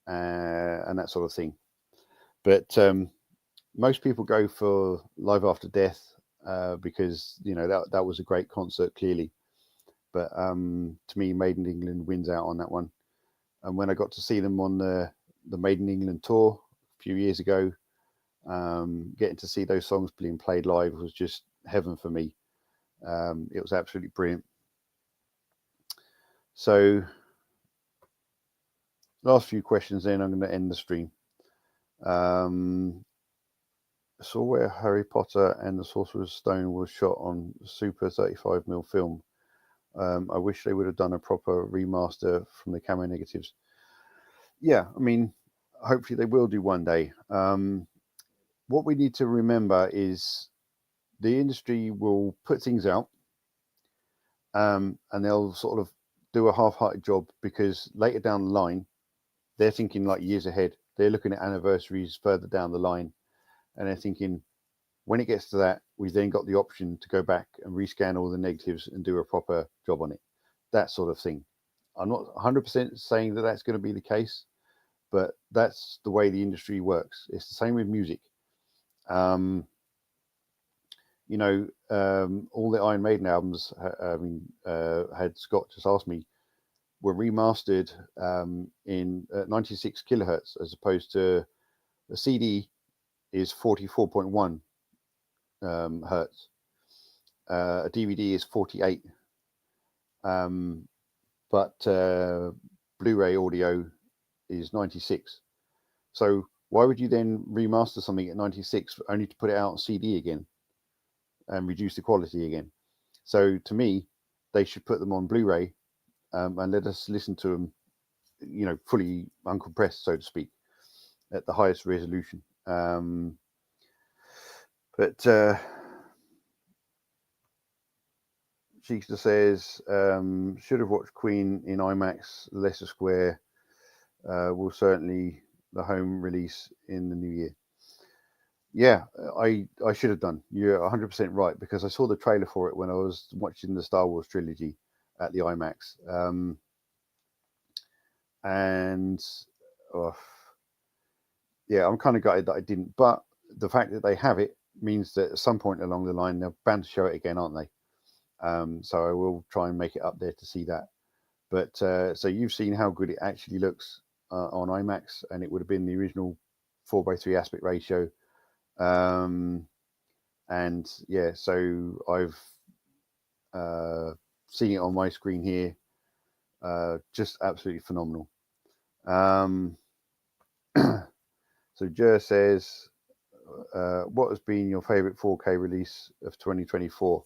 and that sort of thing. But most people go for Live After Death because, you know, that was a great concert, clearly. But to me, Made in England wins out on that one. And when I got to see them on the Made in England tour a few years ago, getting to see those songs being played live was just heaven for me. It was absolutely brilliant. So last few questions, then I'm going to end the stream. Saw where Harry Potter and the Sorcerer's Stone was shot on super 35mm film. I wish they would have done a proper remaster from the camera negatives. Yeah, I mean, hopefully they will do one day. What we need to remember is the industry will put things out, and they'll sort of do a half-hearted job, because later down the line, they're thinking like years ahead. They're looking at anniversaries further down the line, and they're thinking, when it gets to that, we've then got the option to go back and rescan all the negatives and do a proper job on it. That sort of thing. I'm not 100% saying that that's going to be the case, but that's the way the industry works. It's the same with music. You know, all the Iron Maiden albums, had Scott just asked me, were remastered in 96 kilohertz, as opposed to the CD is 44.1 hertz. A DVD is 48, but Blu-ray audio is 96. So why would you then remaster something at 96 only to put it out on CD again and reduce the quality again? So to me, they should put them on Blu-ray and let us listen to them, you know, fully uncompressed, so to speak, at the highest resolution. But Sheikster says, should have watched Queen in IMAX, Leicester Square. Will certainly the home release in the new year. Yeah, I should have done. You're 100% right, because I saw the trailer for it when I was watching the Star Wars trilogy at the IMAX. Yeah, I'm kind of gutted that I didn't. But the fact that they have it means that at some point along the line, they're bound to show it again, aren't they? So I will try and make it up there to see that. But so you've seen how good it actually looks on IMAX, and it would have been the original 4:3 aspect ratio. And yeah, so I've seen it on my screen here. Just absolutely phenomenal. So Jer says, what has been your favorite 4K release of 2024?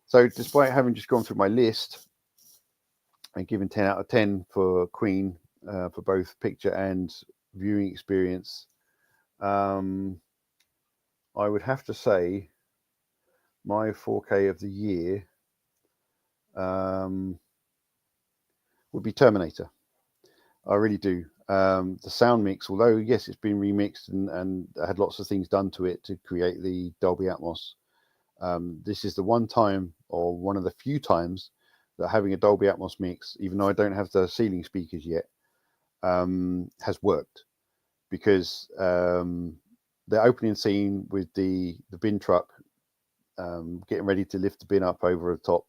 So despite having just gone through my list and given 10 out of 10 for Queen, for both picture and viewing experience, I would have to say my 4K of the year would be Terminator. I really do. The sound mix, although yes, it's been remixed and had lots of things done to it to create the Dolby Atmos. This is the one time, or one of the few times, that having a Dolby Atmos mix, even though I don't have the ceiling speakers yet, has worked. Because the opening scene with the bin truck getting ready to lift the bin up over the top,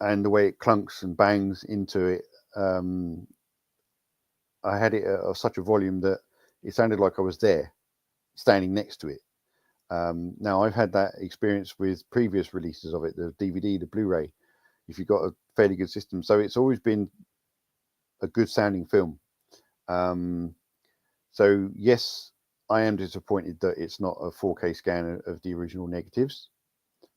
and the way it clunks and bangs into it, I had it at such a volume that it sounded like I was there, standing next to it. Now, I've had that experience with previous releases of it, the DVD, the Blu-ray, if you've got a fairly good system. So it's always been a good sounding film. So yes, I am disappointed that it's not a 4K scan of the original negatives.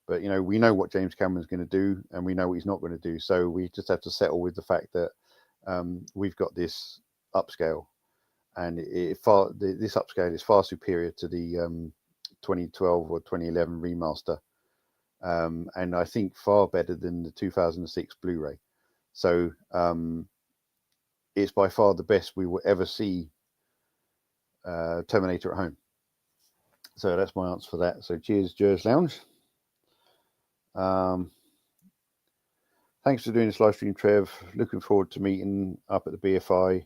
But, you know, we know what James Cameron's going to do, and we know what he's not going to do. So we just have to settle with the fact that we've got this upscale, and this upscale is far superior to the 2012 or 2011 remaster, and I think far better than the 2006 Blu-ray. So it's by far the best we will ever see Terminator at home. So that's my answer for that. So cheers, Jers Lounge. Thanks for doing this live stream, Trev. Looking forward to meeting up at the BFI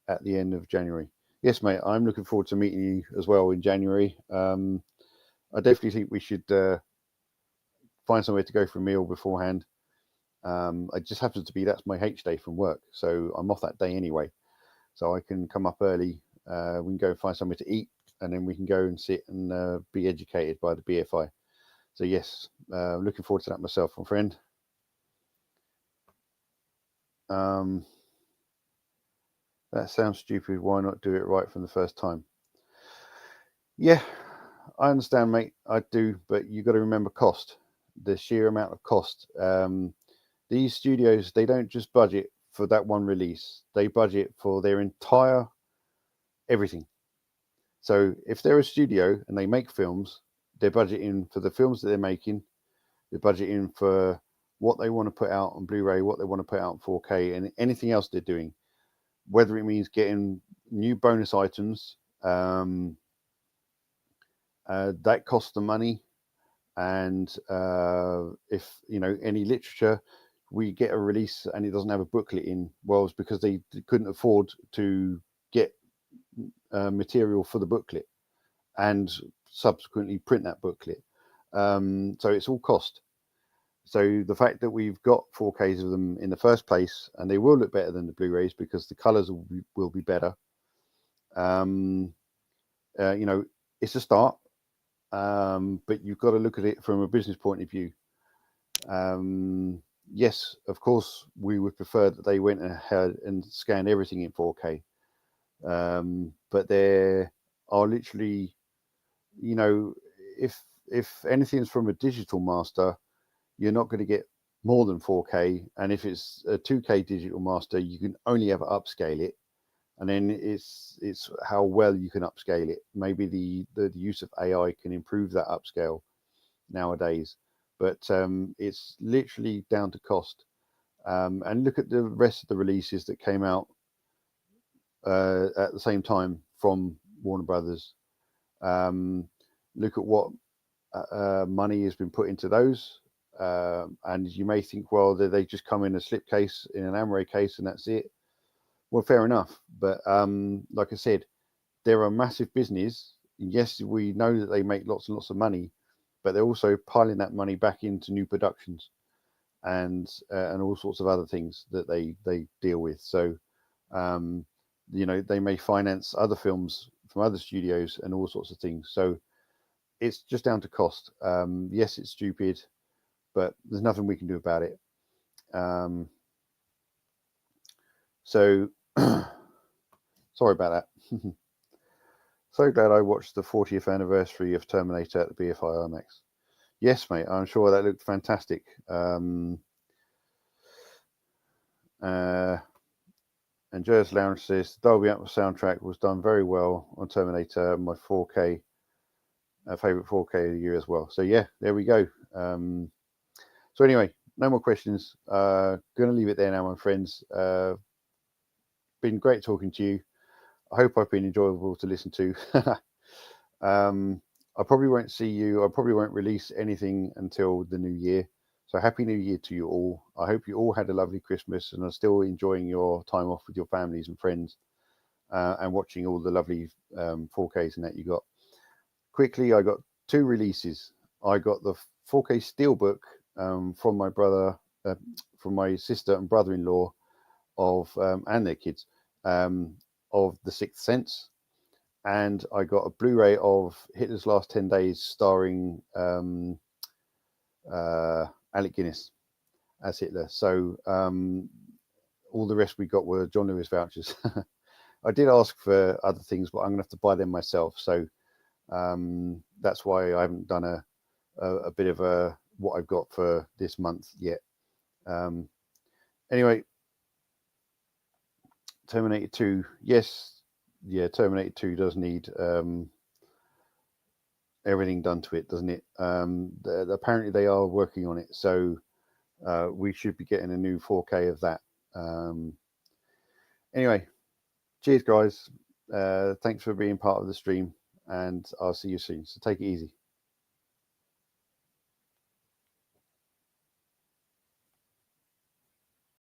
at the end of January. Yes, mate, I'm looking forward to meeting you as well in January. I definitely think we should find somewhere to go for a meal beforehand. It just happens to be that's my H day from work, so I'm off that day anyway. So I can come up early. We can go and find somewhere to eat, and then we can go and sit and be educated by the BFI. So yes, looking forward to that myself, my friend. That sounds stupid. Why not do it right from the first time? Yeah, I understand, mate. I do, but you got to remember cost, the sheer amount of cost. These studios, they don't just budget for that one release; they budget for their entire everything. So if they're a studio and they make films, they're budgeting for the films that they're making. They're budgeting for what they want to put out on Blu-ray, what they want to put out in 4K, and anything else they're doing. Whether it means getting new bonus items, that costs them money. And if any literature, we get a release and it doesn't have a booklet in, well, it's because they couldn't afford to get material for the booklet and subsequently print that booklet. So it's all cost. So the fact that we've got 4Ks of them in the first place, and they will look better than the Blu-rays because the colors will be better. It's a start, but you've got to look at it from a business point of view. Yes, of course, we would prefer that they went ahead and scanned everything in 4K. But there are literally, if anything's from a digital master, you're not going to get more than 4K. And if it's a 2K digital master, you can only ever upscale it. And then it's how well you can upscale it. Maybe the use of AI can improve that upscale nowadays. But it's literally down to cost. And look at the rest of the releases that came out at the same time from Warner Brothers. Look at what money has been put into those. And you may think, well, they just come in a slipcase, in an Amaray case, and that's it. Well, fair enough. But like I said, they're a massive business. Yes, we know that they make lots and lots of money, but they're also piling that money back into new productions and all sorts of other things that they deal with. So, they may finance other films from other studios and all sorts of things. So it's just down to cost. Yes, it's stupid, but there's nothing we can do about it. So sorry about that. So glad I watched the 40th anniversary of Terminator at the BFI IMAX. Yes, mate, I'm sure that looked fantastic. And Jez Lounge says the Dolby Atmos soundtrack was done very well on Terminator, my 4K favorite 4K of the year as well. So yeah, there we go. So anyway, no more questions. Gonna leave it there now, my friends. Been great talking to you. I hope I've been enjoyable to listen to. I probably won't see you. I probably won't release anything until the new year. So happy New Year to you all. I hope you all had a lovely Christmas and are still enjoying your time off with your families and friends and watching all the lovely 4Ks and that you got. Quickly, I got 2 releases. I got the 4K Steelbook from my brother, from my sister and brother-in-law of and their kids of The Sixth Sense, and I got a Blu-ray of Hitler's Last 10 Days starring Alec Guinness as Hitler. So all the rest we got were John Lewis vouchers. I did ask for other things, but I'm gonna have to buy them myself. So that's why I haven't done a bit of what I've got for this month yet. Anyway, Terminator 2, yes, yeah, Terminator 2 does need everything done to it, doesn't it? Apparently they are working on it, so we should be getting a new 4K of that. Anyway, cheers guys. Thanks for being part of the stream, and I'll see you soon. So take it easy.